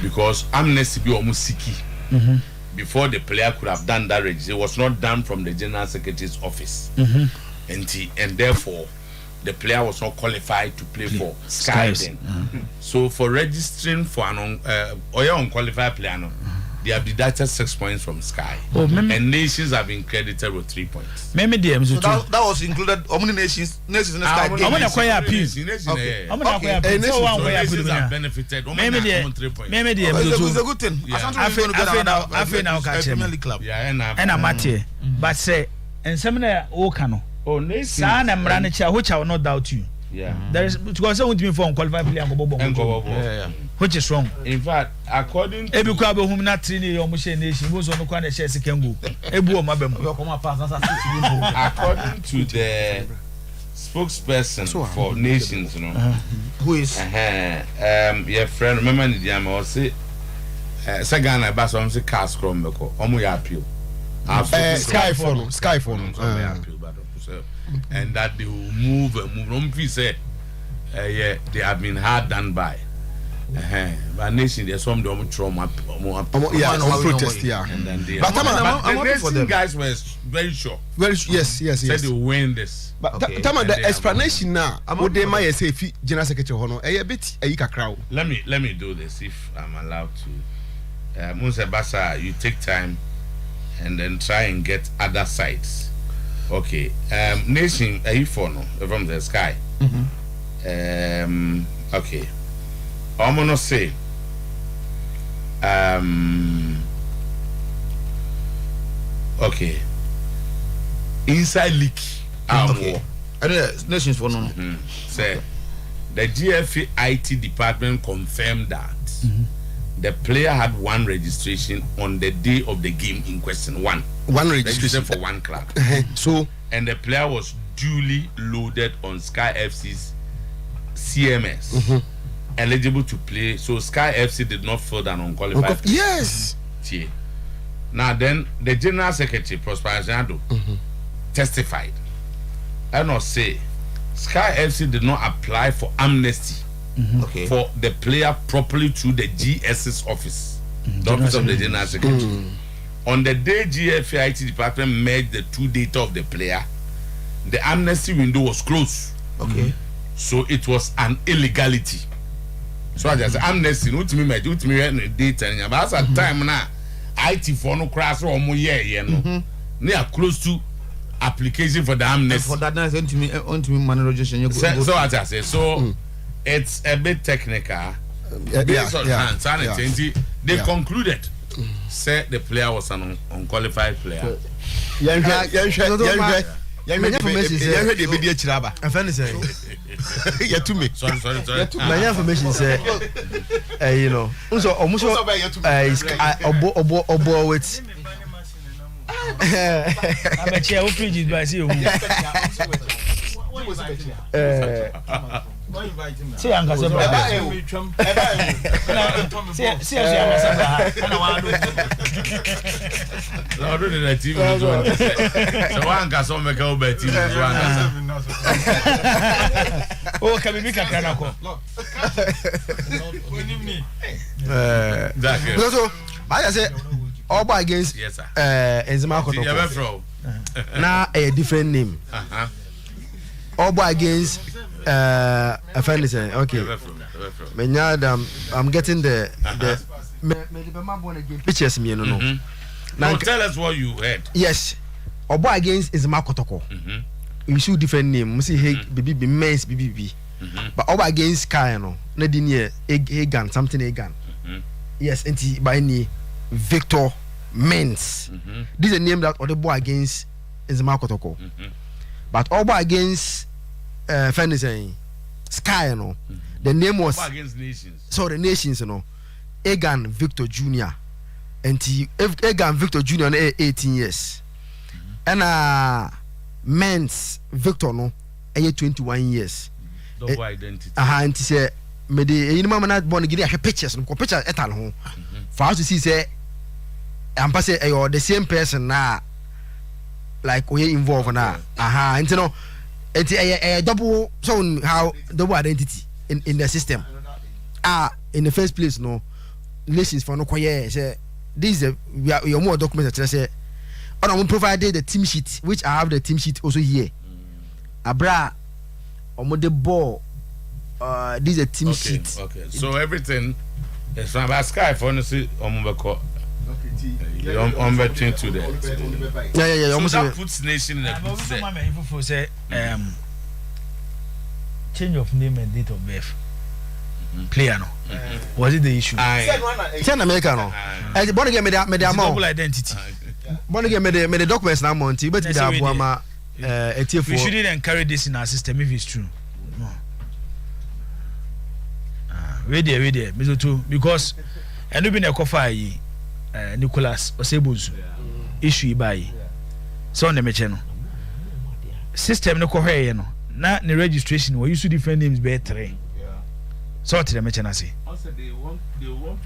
Because amnesty be almost sicky. Before the player could have done that register, it was not done from the General Secretary's office. And therefore the player was not qualified to play for Sky then. So for registering for an unqualified player no, they have deducted 6 points from Sky. And nations have been credited with 3 points. So that was included. How many nations in the Sky? I'm going to acquire a piece. I'm going to acquire a piece. So nations have benefited. Maybe it's a good thing. I feel now catch him. And I'm at here. But say, and some of the Okano. Oh, nations. Son and Branicha, which I will not doubt you. Yeah. There is because I want to be for unqualified player. Which is wrong. In fact, according to Ebu Kwabo whom not training your machine nation was on the corner shares can go. Ebu Mabem. According to the spokesperson for nations, you know, who is your friend, remember Nidiama or say Sagana Basom say cast from Beko, Omuya appeal. Skyphone. And that they will move. Say, yeah, they have been hard done by. But nation, there's some trauma. Protest, yeah. And then they. But the nation guys were very sure. Yes. Said they will win this. But the explanation now, what they might say, General Secretary Hono, a bit a crowd. Let me do this if I'm allowed to. Musa Basa, you take time and then try and get other sides. Okay. Nation from the Sky. Okay. I'm gonna say okay. Inside leak. Okay. Nations for no. Say the GFA IT department confirmed that the player had 1 registration on the day of the game in question. One registration for 1 club. So and the player was duly loaded on Sky FC's CMS, eligible to play. So Sky FC did not fill an unqualified. Yes. Now then, the General Secretary Prosper Acheampong testified. I not say Sky FC did not apply for amnesty for the player properly through the GS's office, the office of the General Secretary. On the day GFA IT department merged the 2 data of the player, the amnesty window was closed. So it was an illegality. So I just amnesty, no to me merge, no to me data. But as a time now, IT for no crash or more near close to application for the amnesty. For that, that's on to me money registration. So as I say, so it's a bit technical. Based on hands, they concluded said the player was an unqualified player. Young the media chiraba. I find it say. Yeah, to me. Sorry. My information say, you know, also almost obo with. I'm a chair of fridges by see. See, I'm going to oh, can we make a canako? So, I say, all by against Enzima Kotoko. Now a different name. All by against offenders. Okay. I'm getting the pictures. Me no. Now tell us what you heard. Yes. All by against Enzima Kotoko. You shoot different name. We see BB men's BBB. But all by against Sky no. Na dinye Egan something Egan. Yes. Enti by any Victor Men's. This is a name that all the boy against Enzima Kotoko. But all by against Sky, no. The name was against Nations. So the Nations, you know. Egan Victor Jr. And Egan Victor Jr. 18 years. And Men's Victor no 21 years. Double identity. And he said, me the mama not born give a pictures, no picture etal ho. For us to see say I'm pass the same person now. Like we involved now. And you know it's a double so how double identity in the system. In the first place, no Nations for no quiet say this is your more documents that say I will provide the team sheet, which I have the team sheet also here. Abra omo the ball this is a team sheet. Okay. So everything is from Sky for honestly omo on between to there. Yeah. So that puts Nation in a good set. Change of name and date of birth. Player no. Was it the issue? It's an American no. And born again me the double identity. Born again me the documents now monty but me the abuama we shouldn't encourage this in our system if it's true. No. Wait there me too because and we been a coffee Nicholas Osebuzu issue by so on the mechano system no kohwe no na the registration we use different names be 3 so to the mechana say also they want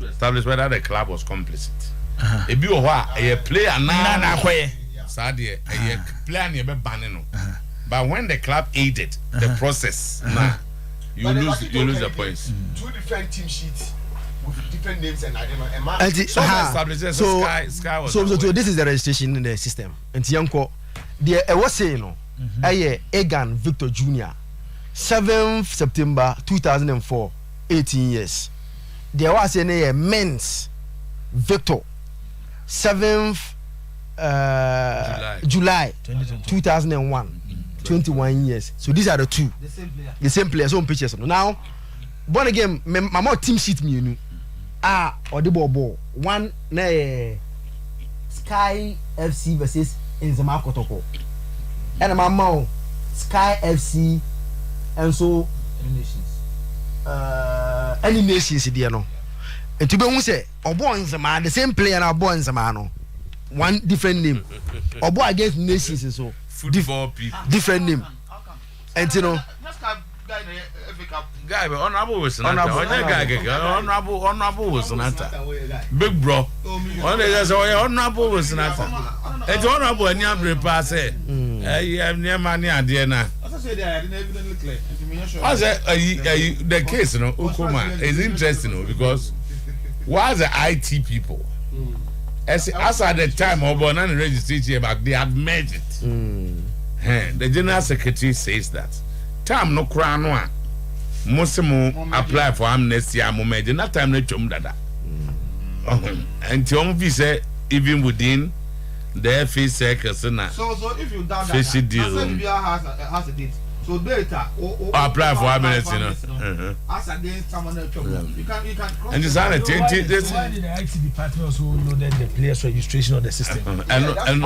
to establish whether the club was complicit e bi o ho a player na akoye sadie a player na be ban no but when the club aided the process na you lose the points. Two different team sheets with different names and I don't know. Sky was so this is the registration in the system. And Tianko, the was saying no, Egan Victor Jr. 7th September 2004, 18 years. There was a men's Victor 7th July 2001, 21 years. So these are the two. The same players. Some pictures. Now, born again, my more team sheet me, you know. Or the ball. One Sky FC versus Enzima Kotoko. And my mom Sky FC and so any nations there no. And to be honest, Obo Enzima the same player na Obo Enzima no. One different name. Obo against nations so football people. Different name. And you know guy but honorable was honorable was big bro on the say honorable was it's honorable and you pass it near money and na the case you know Ukuma is interesting because why the IT people as at the time of the registration back they had merged it the general secretary says that time no kra no a Muslimu apply for amnesty amomede na time na twom dada and the say even within the FA circles na so if you doubt that Serbia has a date So data apply for 5 minutes, you know. As against someone else. You can. And it's on a change. This. Why did the IT department also loaded the players' registration on the system? And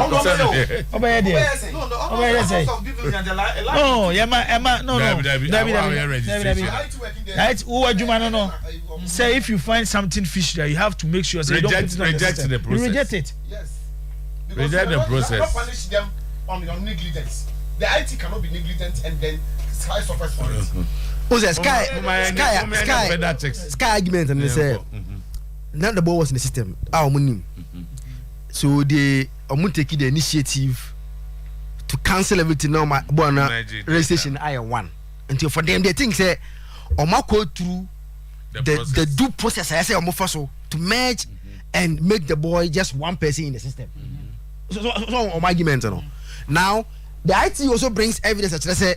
Right, say if you find something fishy there, you have to make sure you don't put it on the system. You reject it. Yes. Reject the process. You cannot punish them on your negligence. The IT cannot be negligent and then Sky suffers for it. Who's that? Sky argument and they say now the ball was in the system. So they taking the initiative to cancel everything now. My registration I1 until for them they think say go through the due process. I say to merge and make the boy just one person in the system. So my argument now the IT also brings evidence that say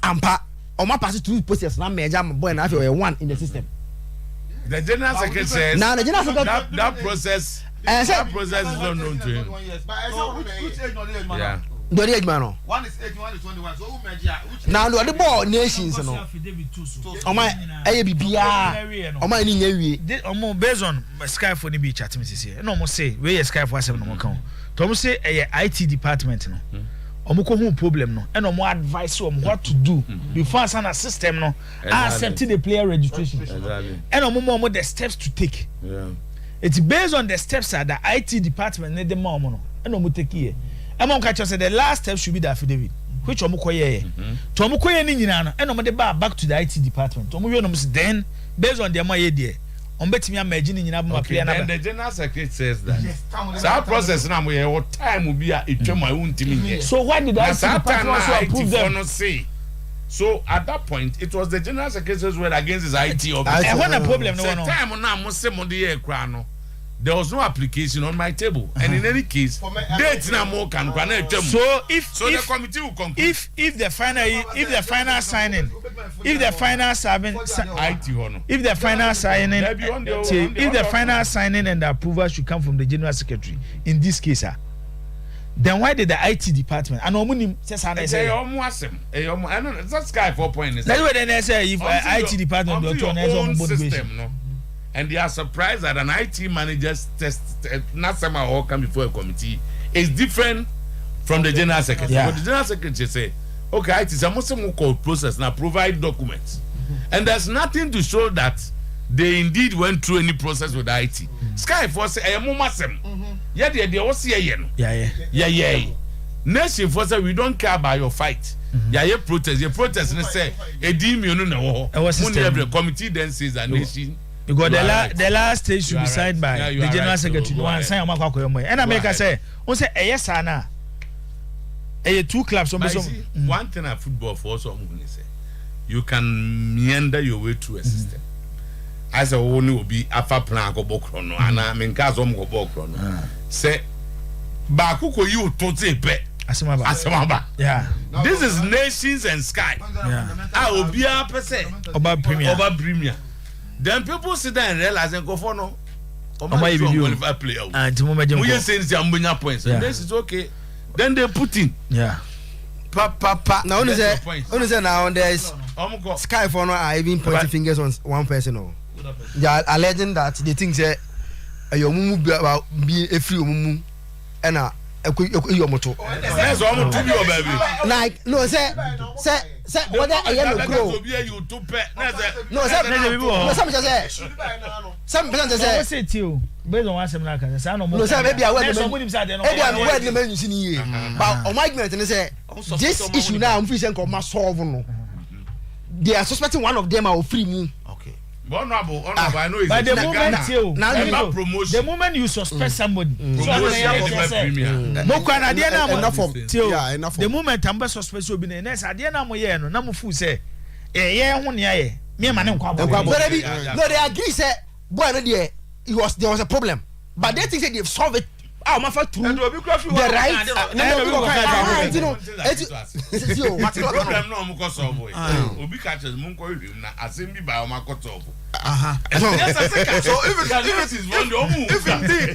ampa my pass through process now merge boy and have one in the system. The general secretary says now the general secretary that process is not known to him. Yeah. The age man. One is 8, one is 21. So who merge? Now the ball nations no. My ABBA. My ni based on Sky for the beach chat me say. No mo say we Sky for 7 no kan. To say IT department no. Omo ko problem no and omo advise on what to do before a system no accept the player registration and omo the steps to take. It's based on the steps that the IT department need them no and omo take here. Omo catch say the last step should be the affidavit which omo koye to omo koye ni nyina no and omo de back to the IT department omo we no then based on the amount there on betimi imagine nyina bo player na. The general secretary says that that process na mo your time will be a etwem I won't me. So why did I approve them? So at that point it was the general secretary's word against his IT office. And when the problem no one time na mo say mo dey kra no there was no application on my table and in any case date na mo kan kwa na etwem. So if the committee will conclude if the final signing if the final signing and the approval should come from the general secretary in this case then why did the IT department and omunim says I say that's Sky 4 point is that's what they say if IT department do to and they are surprised that an IT manager's test not somehow come before a committee is different from the general secretary. But the general secretary say okay it is a Muslim called process now provide documents and there's nothing to show that they indeed went through any process with IT. Sky Force they was here nation force we don't care about your fight. Your protest and say a demon no every committee then says that nation because the last stage should be signed by the general secretary one sign and America say on say yes na two clubs one thing at football for us say you can meander your way through a system as a only will be afa plan go bokro no ana me nka zo mo bokro no say ba kuko you to te pe asemaba this is nations and Sky obi a pese oba premier then people sit there and realize and go for no qualify player we say it's ambunya points and this is okay then they put in pa now only say now there is Sky for no are even pointing fingers on one person they are alleging that they think say your mumu about be a free mumu and your moto that's almost to your baby like no say whether a yellow grow no some say you based on what seminar can say no maybe I word the man you see here but on my argument and say this issue now I'm free come solve no they are suspecting one of them are free me. Honorable, I know it's the moment you suspect somebody, the moment I'm suspect you be next at the end of my no namu fu say me man no they agree say boy no there was a problem but they think say they've solved it ah ma fa true the right problem no mo ko solve boy obi catch mo ko hwem na asem bi ba o ma ko solve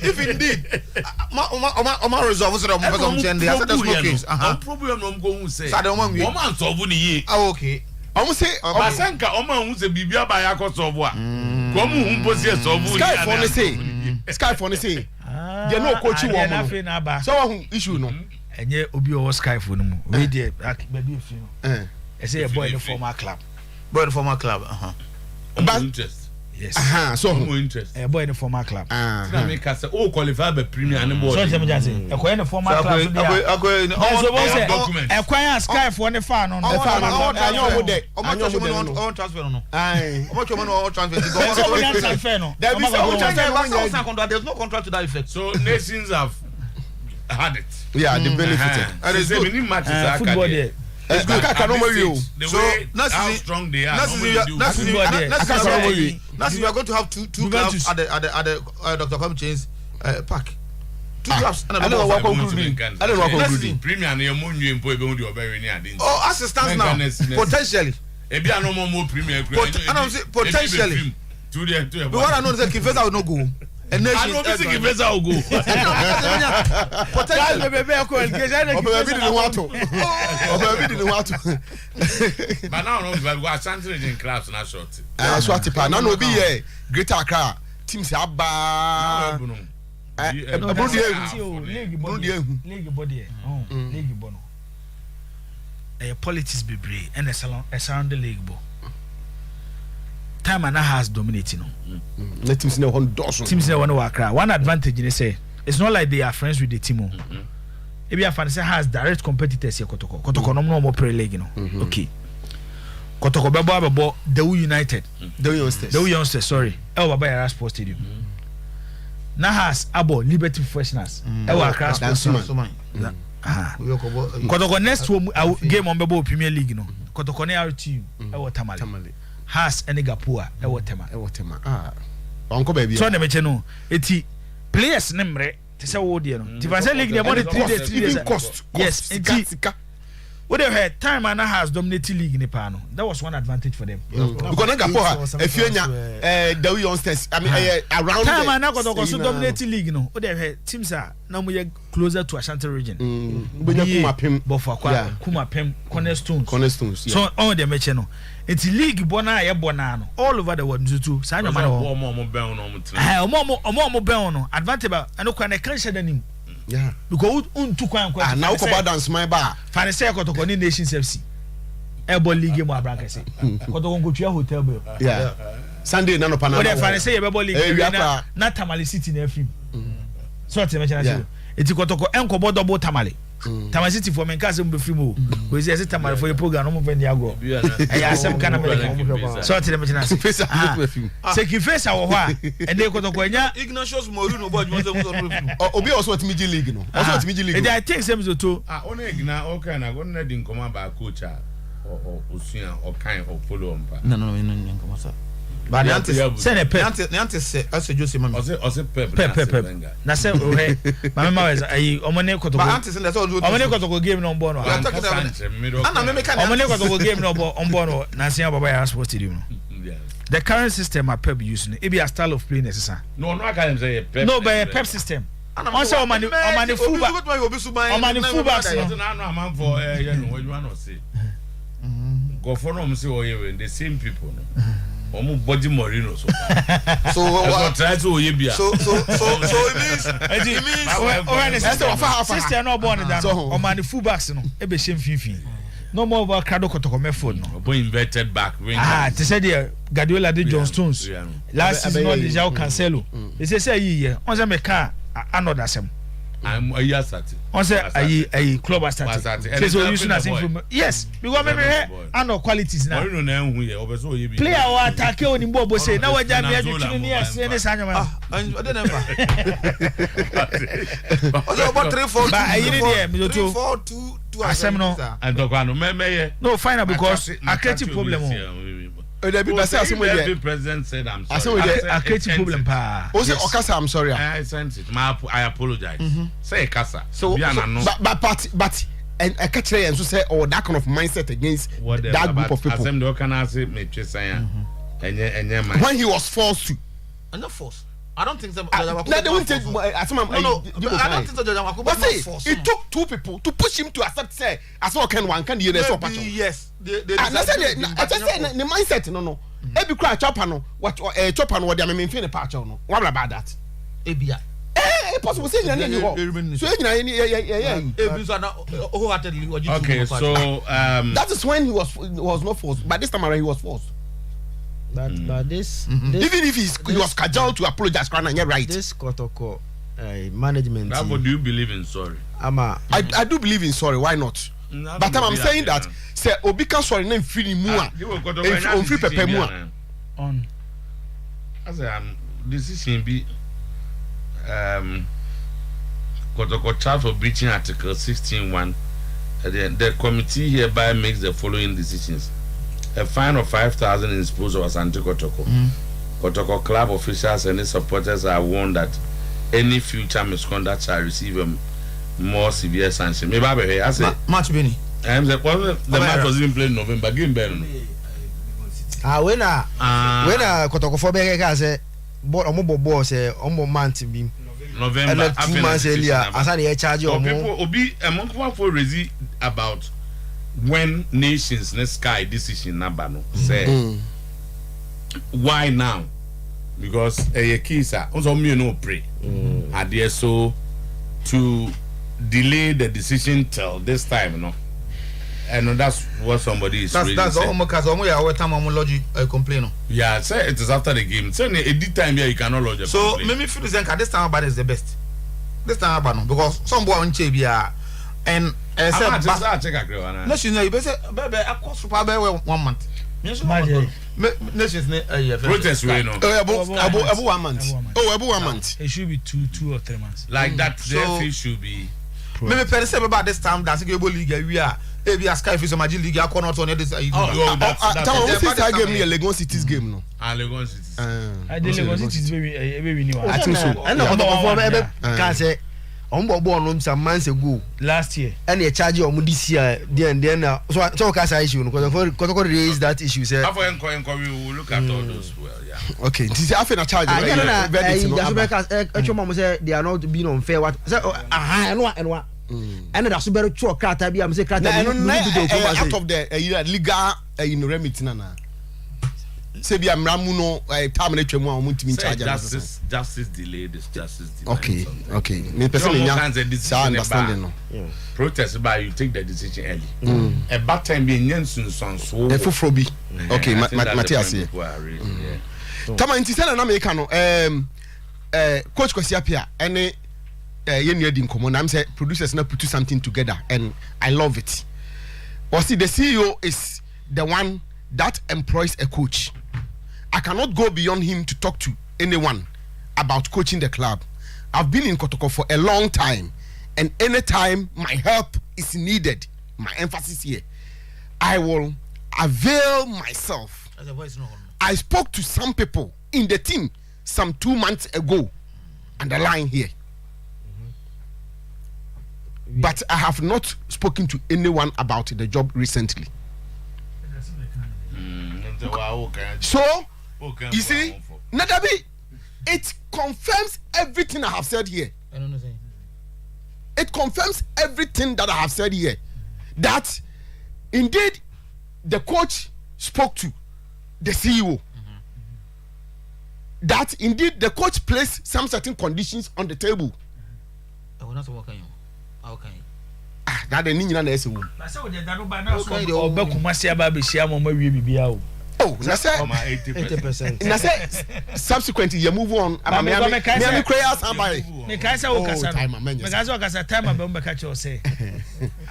if indeed ma resolve so mo person change dey say that's no case problem no mo go hu say so dey mo nwi o ma solve ni ye okay omo say basenka o ma hu say bibia ba ya ko solve a ko mu hu po say solve ni sky for say they no coach you woman so who issue no enye obi o sky for no mu we dey baby fi no say a boy in the former club but interest yes so more interest a boy in the former club na me ka say o qualify be premier and board so tell me just say e ko in the former club so dey document e kwa sky for the fan no anyo mo de o transfer no o mo no transfer no there is no transfer there's no contract to that effect so nations have had it they benefited and it's many matches football there it's good I no worry you so how strong they are next we are going to have two clubs at the Dr. Kwame Chains park two clubs I don't know what conclude premier na mo nwe mpo ebe hu de obere ni ade oh assistance now potentially ebi ano mo premier potentially to the but what I know is that Kifesa will not go I know this Kifesa will go potentially didn't want to but now no we go Ashanti in class na short short pa na no be here Greater Accra teams aba league body politics be brave and a sound the league bo time and has dominating let teams know on dozen teams know one advantage they say it's not like they are friends with the team if you fancy has direct competitors here Kotoko no more pre league okay Kotoko bebo the United the youngsters sorry El Baba Yara Sports Stadium na has abo Liberty Professionals e wa Accra Sports Kotoko next game on bebo Premier League no Kotoko na RTU e wa Tamale has any Gapua e wa Tema onko baby so na meche no eti players nemre te say wo de no Division League dey money 3 days cost yes eti what they had time and has dominated league in Pano. That was one advantage for them. Because Gapoa, if you the youngsters, I mean around time and also dominated league. No, what they had teams are now we closer to Ashanti region. Kumapem, Cornerstones. So all the match no. It's league bonano all over the world. Too. Sign your man. Advantage. I know can I can't share the name. Yeah, because untu kwan now ko dance my bar fane say Kotoko ni Nations FC Ebo League mo abranka say Kotoko go tua hotel bill yeah Sunday na no pana we fane say Ebo League na Tamale City na film so te mention say eti Kotoko enko double Tamale Tamale City for men case mo film o ko say Tamale for your program no mo vendi ago e ya sem kana me so te mention say say Kifesa wo ho a e dey Kotoko nya Ignatius Morino boy you want obi also at Miji League no also at Miji League I think same to ona igna okay na go na di nkoma ba coach a osua o kan o follow mpa no nkoma sa but say ne pep say as Jose mama ose pep na say o he mama was ayi omone Kotoko but antes say all omone Kotoko game no mbo no ana me can omone Kotoko game no mbo no na say Baba Yara Sports Stadium the current system are pep using it be a style of play necessary no I can't say pep no but a pep system on say omani fullback no am for you know what you want to say go for them say Oyewe the same people no omu body Morino so try to Oyebia so it means system no born that omani fullbacks no e be shame fifi no more about Crado Kotoko method no boy inverted back wing they said the Guardiola did John Stones last season no the João Cancelo they say ye on say make another sem I'm a year sati on say a club started so you should not yes because maybe and qualities now Morino na hu ye obeso Oyebi player o attack o ni mbo say na waja me adwetwe ni ase ne sanya man I don't know about 3-4 but I need there me to 4-2 asem no and dokwa no me no final because a creative problem there be better as the president said I'm sorry. I create problem pa. Oh say Okasa I'm sorry. I sent it. I apologize. Say Kasa. So but and I catch and so say that kind of mindset against that group of people. Asem do can say me twa when he was forced to. I'm not forced. I don't think so. I don't think so. But say it took two people to push him to accept. Say, as well can one can hear this opportunity. Yes. I said the mindset. No. Every cry chopper no. What chopper no? What they mean? Feel patch no. What about that? Ebia. Possible say you so okay, so that is when he was not forced. But this time around he was forced. But this even if he was cajoled to apologize, and you're right. This Kotoko management. But do you believe in sorry? I do believe in sorry. Why not? But I'm saying that say Obi can sorry name free mua. On free pepper mua. On. As decision be Kotoko charged for breaching Article 16(1). The committee hereby makes the following decisions. A fine of 5,000 in disposal of Kotoko. Kotoko club officials and its supporters are warned that any future misconduct shall receive a more severe sanction. Maybe I say match Benny. The match was even played in November. Game bell. When Kotoko for Bega say, but Omo say Omo month be November. 2 months earlier. As I charge you people Obi among for raise about when nations next sky decision number no say why now because a kisa also me no pray and so to delay the decision till this time no and that's what somebody is that's almost because almost time logic complain yeah say it is after the game say any time here you cannot lodge a so complaint. me feel this time about is the best this time about no because some boy on chebia and I said, no, she know you better, baby. I cost for about 1 month. Protest, we know. About 1 month. Oh, about 1 month. It should be 2 or 3 months. Like that, therefore, should be. Maybe per se about this time. That's a good league. We are. Maybe a Sky Fish Magic League. I cannot on this. That's a game. A Legon City's game, no. Legon City's. I did Legon City's very new. I think so. I know. Can't say. On some months ago last year and they charge you this year then so Kasa issue because Kotoko raised that issue say after inquiry we will look at all those well yeah okay this is after a charge they are not being unfair what say and that's better to crata be am say crata out of the legal remit nana say be amramu no time na twemu a omutimi charge justice delay this justice delay okay me person nya understanding no protest by you take the decision early a bad time be nyensun so e foforo bi okay Matthias here tama nti say na make no coach Kwesiapia ene ye nua di nkomo na am say producers na put something together and I love it or see the CEO is the one that employs a coach. I cannot go beyond him to talk to anyone about coaching the club. I've been in Kotoko for a long time, and anytime my help is needed, my emphasis here, I will avail myself. I spoke to some people in the team some 2 months ago, underlying here. But I have not spoken to anyone about the job recently. So, you see, Nadabi, it confirms everything I have said here. I don't know. It confirms everything that I have said here. That indeed the coach spoke to the CEO. That indeed the coach placed some certain conditions on the table. I will not work on you. How can you? That the Nina Nesu. Oh, that's it. 80%. That's it. Subsequently, you move on. I'm crying somebody. Mekasa okasa. Mekasa okasa time abembe ka che o say.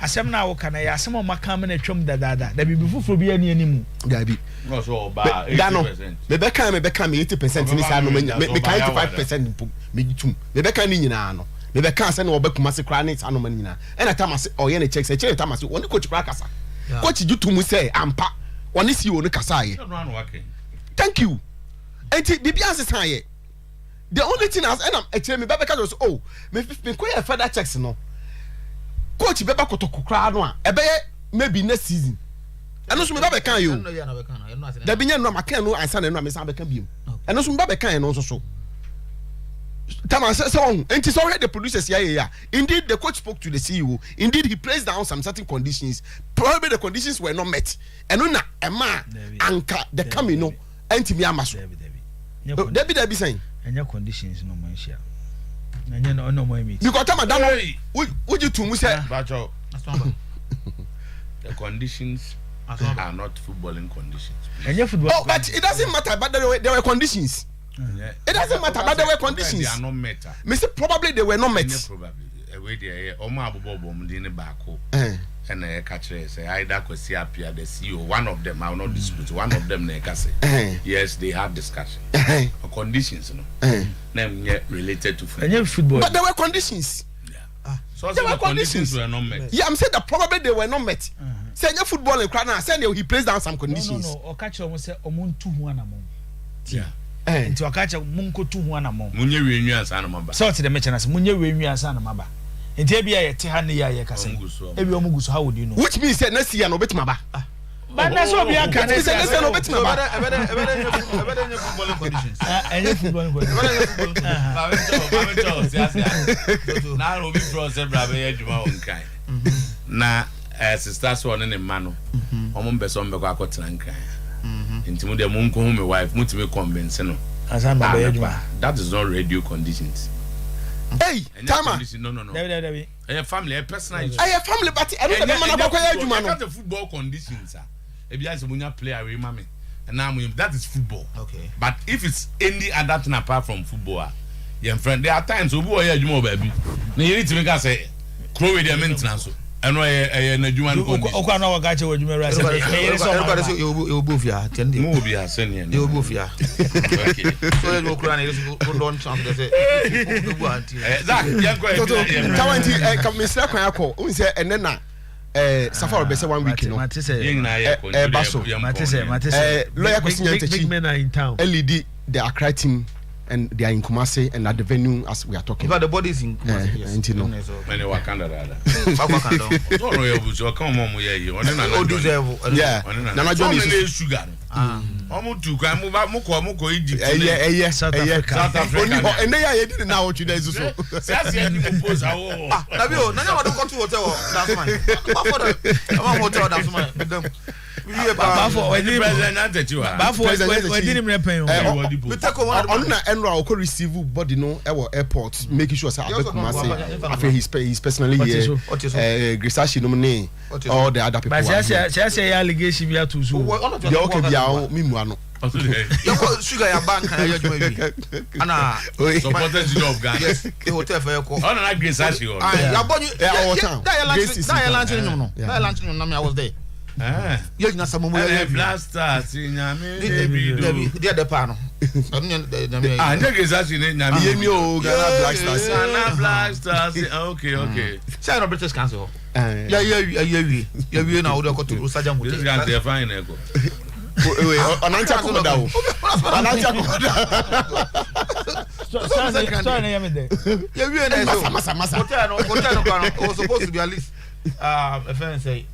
Asem na wo kana ya asem o makam na twam dadada. Da bibi fufuro bi ani animu. Da bi. No so ba 80%. Me beka me 80% ni sa no me 85% me tum. Me beka ni nyina no. Me beka say na obekuma se kra ni sa no man nyina. E na tamase o ye na check say tamase woni coach kra kasa. Coach jutu mu say ampa one is you on the Kasai. Thank you. And the answer the only thing as and I'm actually me Baba was oh me quite a further checks no. Coach Baba Kotoko crowd one maybe next season. And also me Baba can you. There be no can no answer no me Baba can be. And also me Baba can also so. Tama so and it's already the producers here. Indeed the coach spoke to the CEO. Indeed he placed down some certain conditions. Probably the conditions were not met. And no na ema anka the coming no enti me amaso. Debbie saying and your conditions no man share. And you know no more meet. Because madam would you to say the conditions are not footballing conditions. And your football. Oh, but it doesn't matter. But there were conditions. It doesn't matter. But there were conditions. They are not met. Mr. Probably they were not met. Probably. There. Oma Abobo Mdini Bako. And I catch say either Kwesiapia the CEO. One of them I will not dispute. One of them say yes, they had discussion. Conditions, no. Them related to football. But there were conditions. So the conditions were not met. Yeah, I'm saying that probably they were not met. Say your football in Krana, say he placed down some conditions. No. Or catch almost say omuntu huanamo. Yeah. Into a catch munko tu huanamo. Munye wenyu asana maba. So to the mechanus munye wenyu asana maba. Into ebia ye tehane ya ye kase. Ebi omuguso how would you know? Which means that next year no bet maba. But that's what we are can say next year no bet maba. Footballing conditions. Any footballing conditions. Now we pro se brabe ya djuma on kan. Na sisters one ne ma no. Omo beso mbekọ akotena nkan. Intimu de munko hu me wife mutime convince no. That is not radio conditions. Hey, Tama. No. A family, a personal. I family, but I don't know the football conditions. If you guys munya play away, mommy, and now that is football. Okay. But if it's any other thing apart from football, your friend, there are times who boy you more baby. Now you need to make us say, crow with their maintenance. And why a Juman Okano Gacha would you marry? You both ya, move ya, send you both ya. So you go crying, you don't sound the come Mr. Kwako, who said, and then Safari Bessa 1 week. Big men are in town. LED, they are creating. And they are in Kumasi and at the venue as we are talking. But the body is in Kumasi. Yes. You know. Many Wakanda. Yeah. Nana John is sugar. Yes. South Africa. And they are didn't know what you guys so. That's the propose. Nabio, none of them go to hotel. That's fine. I'm hotel. That's fine. Bafo receive body no airport making sure say he's personally here Grisashi nominee all the other people say allegation we are too so okay bia mimu ano sugar ya bank ana supported job guy yes hotel for your on na Grisashi on ya bonyu that lunch no I was there. You na some more blasters nyame they the pano Grisashi nyame yemi o Ghana blasters okay say no British council yeah na we go to Osaja Moto this guy dey fine ego onancha komoda o onancha komoda so na yame there yeah na masa hotel no was supposed to be at least a friend say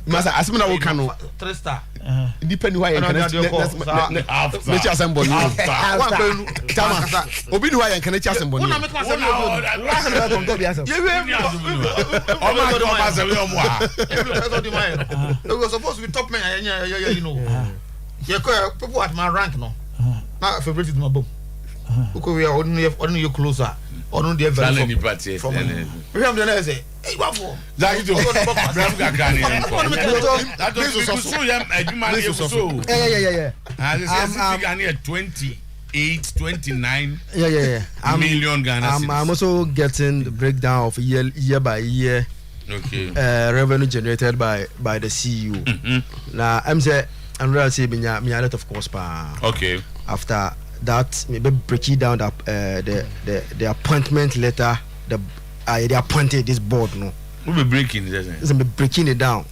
Masa asimina wo kanu 3 star depend why you can let's assemble Tama obi ni why you can assemble una make assemble we were supposed to be top men you know people at my rank no na favorite my boom because we are only you closer on the very from we have the say hey what for that you brave gagani that is so yam aduma dey so yeah I'm 29 million Ghana cedis. I'm also getting the breakdown of year by year revenue generated by the CEO. Now I'm really saying me a lot of course okay after that maybe break it down the appointment letter they appointed this board no we'll be breaking it breaking it down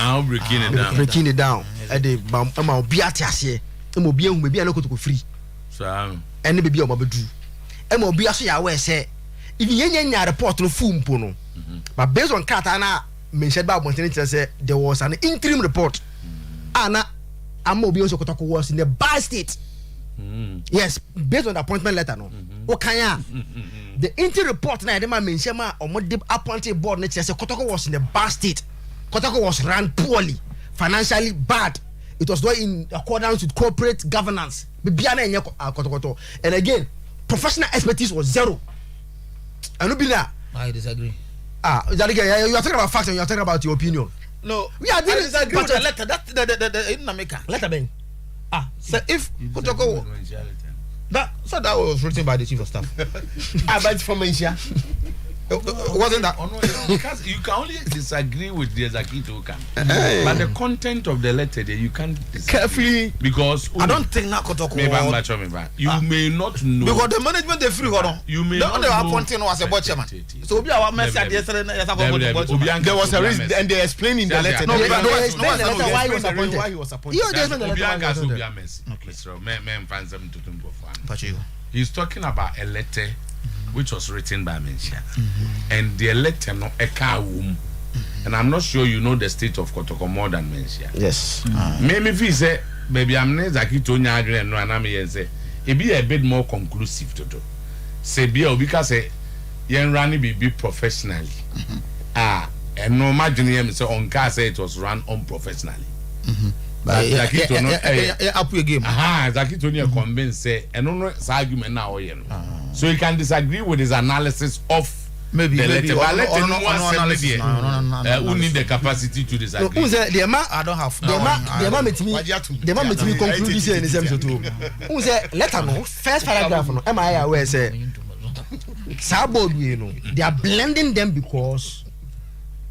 I'm breaking it down. Breaking it down. And the Mama Biatias, Mobia, maybe a local free. So, And the baby of Mabadu. And Mobia say, I will say, if you ain't report to Fum Pono. But based on Katana, mentioned about Montenegro, said there was an interim report. Anna, Amobio Sokotoko was in the bad state. Yes, based on the appointment letter. No, Okaya. The interim report now, the man mentioned or more appointed board nature said Kotoko was in the bad state. Kotoko was run poorly, financially bad. It was not in accordance with corporate governance. And again, professional expertise was zero. And I disagree. You are talking about facts and you are talking about your opinion. No, we are dealing disagree with with the letter. That the Letter Ben. so if Kotoko that was written by the chief of staff. But from Asia. Wasn't that? Because you can only disagree with the Zakito but the content of the letter there you can't disagree. Carefully, because I don't think that Kotoko you may not know because the management they free you may not know know appointing was a board chairman. So we are message yesterday there was a reason and they explained in the letter. No, why he was appointed. Why he was appointed. You just know the letter. He's talking about a letter which was written by Mensia. And the letter no ekawum. And I'm not sure you know the state of Kotoko more than Mensia. Yes. Maybe if he say, maybe I'm not Zakito Nyagre and Ranami and say, it be a bit more conclusive to do. Say, because Yen Rani be professionally. And no imagine him say on car say it was run unprofessionally. But up your game. Zakito Nya convinced say, and no argument now. So you can disagree with his analysis of maybe the letter. But who need the capacity to disagree? I don't have. The man met me conclude this in the same to who said letter no first paragraph no am I aware say Sabo you know they are blending them because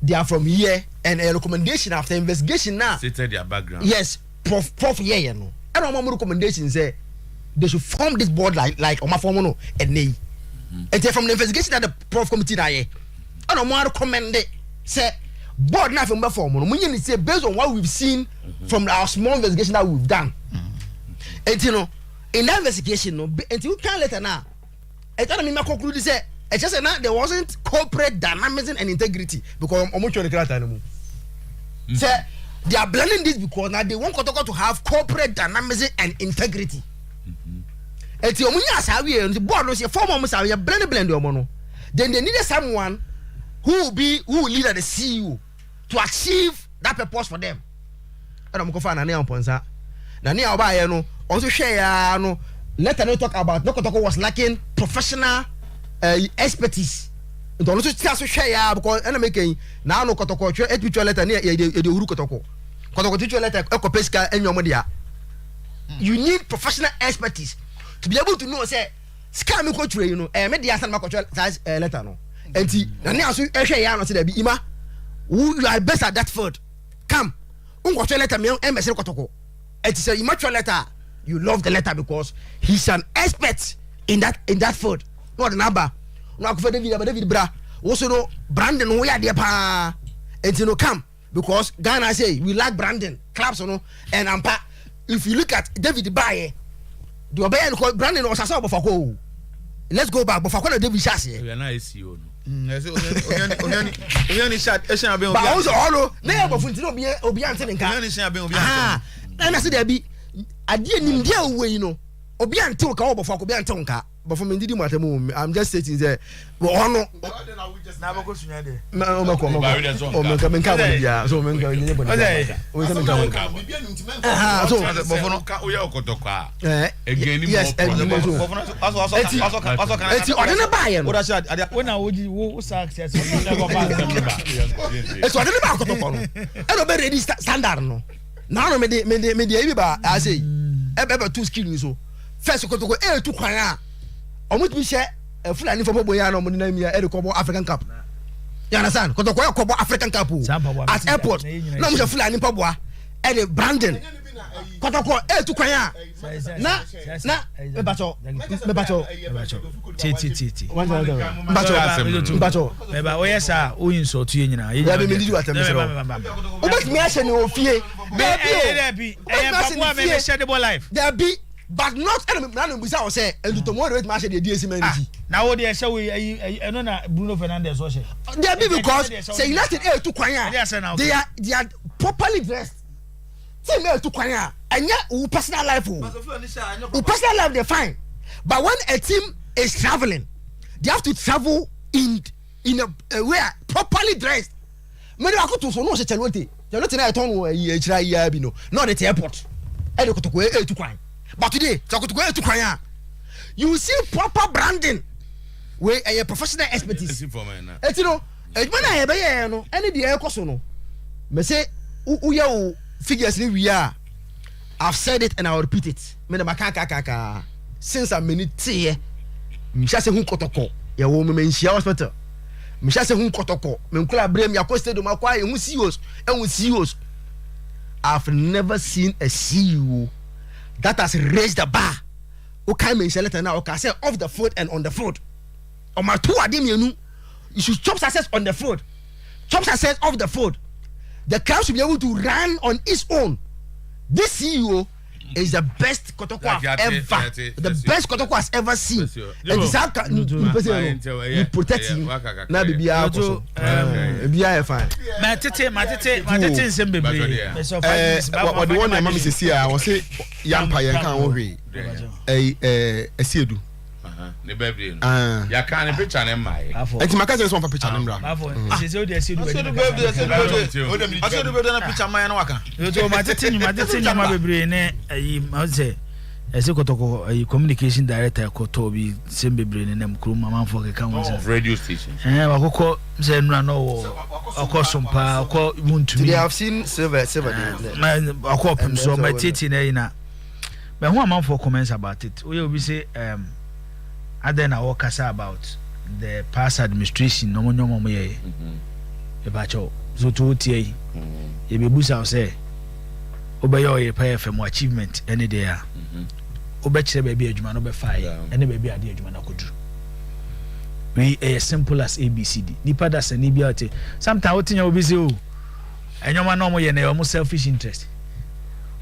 they are from here and a recommendation after investigation now stated their background. Yes, prof yeah no and our recommendation say they should form this board like Omafomono and Nay. And from the investigation that the prof committee that I don't want to recommend it. Say board now from form. We say based on what we've seen from our small investigation that we've done. And you know, in that investigation, no, until you can't let her now. I thought I conclude say it's just now there wasn't corporate dynamism and integrity because say they are blending this because now they want Kotoko to have corporate dynamism and integrity. Eti omunya asawe the board no say form omo sawe blend omo no then they needed someone who will lead as the CEO to achieve that purpose for them. And I'm go na ne amponsa na ne oba no also share ya no let no talk about no Kotoko was lacking professional expertise. Don't also just share ya because na make na no Kotoko twa etwitwa letter ne e de huru Kotoko twa letter ekopeska enyomo dia. You need professional expertise to be able to know say scam me coach you know me dey asan ma coach letter no enti na ne aso ehwe ya no say da bi ima you are best at that field come unko letter me emese Kotoko enti say you match letter you love the letter because he's an expert in that field no the number no akufo David bra wo so no branding no ya dey pa enti no come because Ghana say we like branding clubs no and ampa if you look at David Baye the obey branding was asa bofako. Let's go back bofako na David Shase. We are not CEO no. Only shot Eshan be obi. Ba also all na bofu ntino obi ante nka. Only Eshan be obi ante. Na say there be ade nim dia we no. Obi ante o ka bofako obi ante nka. But from Ndidi Matemu, I'm just stating there. But ono na bako sunya de. Na o mako. O menka bia. So menka nye boni. O se menka. So bofo no ka oya okotokwa. Again ni yes, bofo no aso kan. Eti odene baye no. O da sha when I wo success we never pass them ba. Eti odene ba okotokwa no. E no be ready standard no. Na no me de ebi ba I say. Ebe two skill so. First okotokwa tu kwan a almost be share Fulani for Boya no money name here African Cup. You understand? Kotoko African Cup at airport. No mo Fulani Pabwa and the Brandon. kotoko etu kwan a na mebacho mbacho beba oyesa o insult you nyina ya be medidi watemesero ubet me ahye ne ofie be papa me share the life there be but not na busa o say entutomo rate ma ahye de di esimanity na wo de ehye we eno na Bruno Fernandes o hye there be because say United etu kwan a they are properly dressed say me etu kwan a anya who personal life who personal life they fine but when a team is traveling they have to travel in a way properly dressed me do akoto so no se chelote na eton wo echira ya bi no not at airport e de kotoko etu kwan but today kotoko etu kwan a you see proper branding we a professional expertise eti no ejuma na be ye no ene de ekoso no me say uye o figures ni we are I've said it and I'll repeat it. Me na makaka since I'm minute me sha se hu kotoko ye wo me nshia hospital me sha se hu kotoko me nkula brem ya ko stadium akwa ye hu CEOs I've never seen a CEO that has raised the bar o kai me nshia letter now o ka say off the foot and on the foot o ma two ade mienu you should chop success on the foot chop success off the foot the club should be able to run on its own. This CEO is the best Kotoko I've ever, the best Kotoko has ever seen. And this you protect him. Now be fine. Matete sembe what the one mama say here, I was say yampa yanka onwe. Esiedu. Ne baby ya kan ne picture ne mai enti maka say so for picture ne mra se o de Esiedu be na picture man na waka yo matete nyuma bebre ne ayi ma say ese kotoko ayi communication director koto bi sembe bebre ne nam krum mama fo ke kan won radio station wakoko say nura no wo akosompa akọ wuntumi they have seen silver man akọ so matete na ina me ho amanfo comments about it we obi say Then I walk about the past administration. No more ye. Ebacho. So to tie. You be busa say. Obey your Oyerepa achievement any day. Obey baby adwuma no be fire. Any baby ade adwuma na kodu. We as simple as ABCD. Nipa da se ni bia te. Sometimes what you obi say o. Enyoma no mo ye na your selfish interest.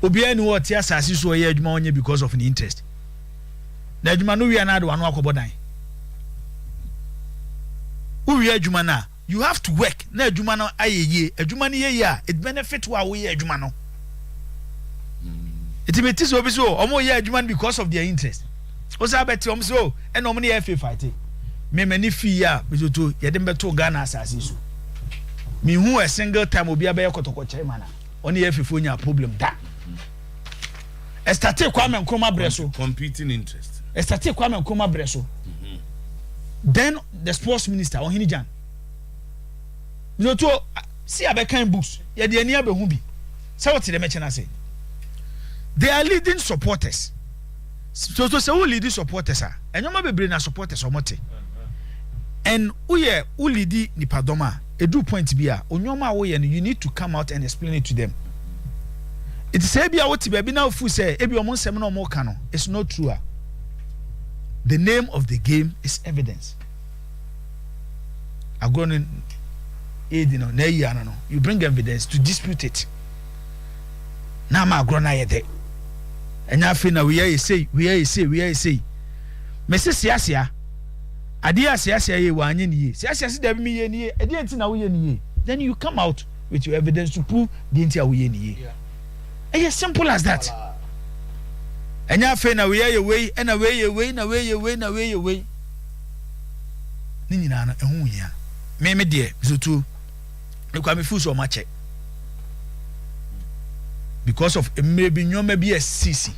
Obi anu what ya asase so ye adwuma onye because of the interest. Na adwuma no wi na do anu akobodan wi adwuma na you have to work na adwuma no ayeye adwuma no yeye a it benefit wa we adwuma no it be tis obi so omo ye adwuma because of their interest o sa beti omo so e na omo ne fa fight me mani fi ya bezoto ye dem beto Ghana asase so me hu a single time obi abaye kotoko chairman na oni ye fefo nya problem da estate Kwame Nkrumah breso competing interest estate Kwame Nkrumah breso then the sports minister Ohinijan bezoto see abekan books ye de ani abehu bi say what the mention say they are leading supporters so say who leading supporters are enyoma bebre na supporters omote and uye ulidi nipadoma edu point bia onyoma wo ye no you need to come out and explain it to them. It is say bia woti be na fu say ebi omo nsem na omo ka no it's not true. The name of the game is evidence. Agronin edino na yi ano no you bring evidence to dispute it. Na ma agrona ye de. Enya fe na we say me se siasia ade asiasia ye wa anye niye siasia se da bi me ye niye ade enti na wo ye niye then you come out with your evidence to prove the enti a wo ye niye. It's simple as that. And ya fe na we ye way and away away na way away ni na na ehun ya me de so e kwa me fu so ma check because of maybe nyoma bi SCC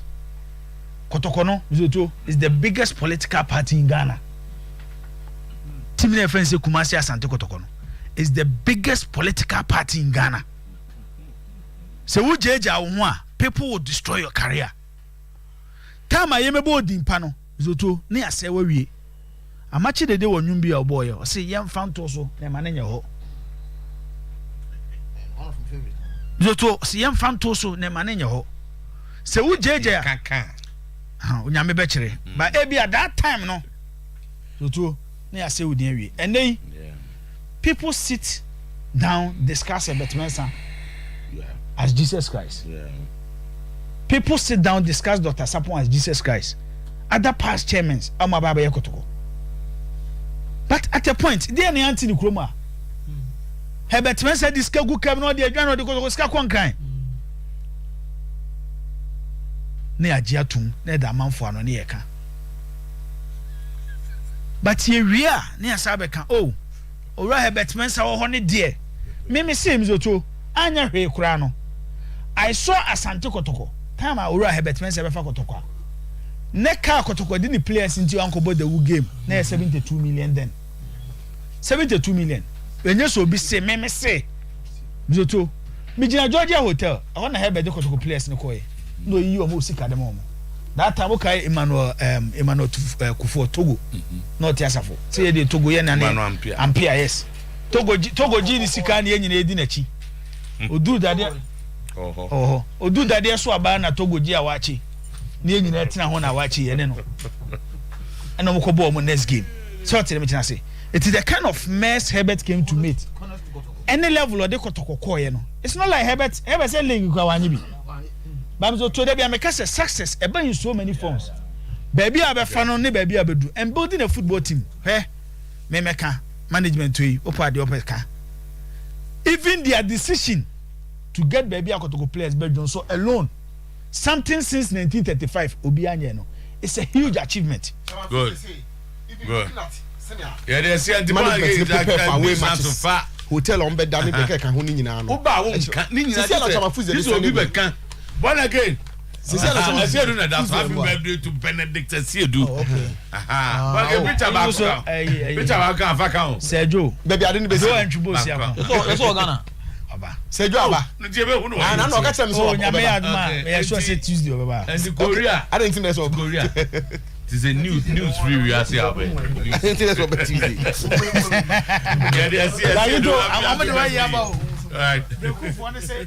Kotokono so is the biggest political party in Ghana. Timine Fense Kumasi Asante Kotokono is the biggest political party in Ghana. So wo jeja wo a people will destroy your career. Time ayemebo odimpa no so ne ase wa wie. Amachi dede wonwum bi a oboye o say yem fanto so na ma nenye ho. So to say yem fanto so na ma nenye ho. se wo jeje kaka onyame be kire but ebi at that time no Otuo na ya say wo din awie and then people sit down discuss about Mensa as Jesus Christ. People sit down discuss Dr. Sapon as Jesus Christ. Other past chairmen amababa yakotoko. But at a point they are anti the chroma. Herbert Mensa discuss good come no the adwan no the ska kwan na agye atum na da manfo ano na yeka. But ye wia na asabe kan oh ora Herbert Mensa wo ho ne de me say Otuo anya hwe kura no I saw Asante Kotoko time ora Herbert Mensa be fa Kotoko ne ka Kotoko di ni players into ankobo the Wu game na 72 million then 72 million enye so bi say me say Otuo me gina Georgia Hotel I want Herbert Kotoko players ne koye no yi o mo sika dem o that time okay Emmanuel Kufuor Togo not Yasafo say the Togo ye na Ampia yes Togo G ni sika na nyina edi na chi odu dade odu dade so aba na Togo G awachi na nyina tina ho na awachi ye ne no eno mo kobo mo next game so tell me tina say it is the kind of mess Herbert came to meet any level of the Kotoko ye no it's not like Herbert say link kwa wanyi bi but Otuo dey be make success e ban in so many forms baby abefa no ne baby abedu and building a football team me meka management to you opa de opeka even their decision to get baby Akotoko players bedroom so alone something since 1935 obi anye no it's a huge achievement. Good yeah they say the management hotel on bed down be kan ho ni nyina no oba wo nka ni nyina this obi be kan born again Siedu na that's happy birthday to Benedict Siedu. But a picture back on. Sergio. Baby, I didn't be so enthubo sia. That's all Ghana. Aba. Sergio aba. Na no catch me so. Oh, nyame adma. Me sure say Tuesday baba. And Korea. I don't think that's all Korea. It is a news free we are see abi. I don't think that's all Tuesday. Yeah, they see. I'm the way yaba. Right. The say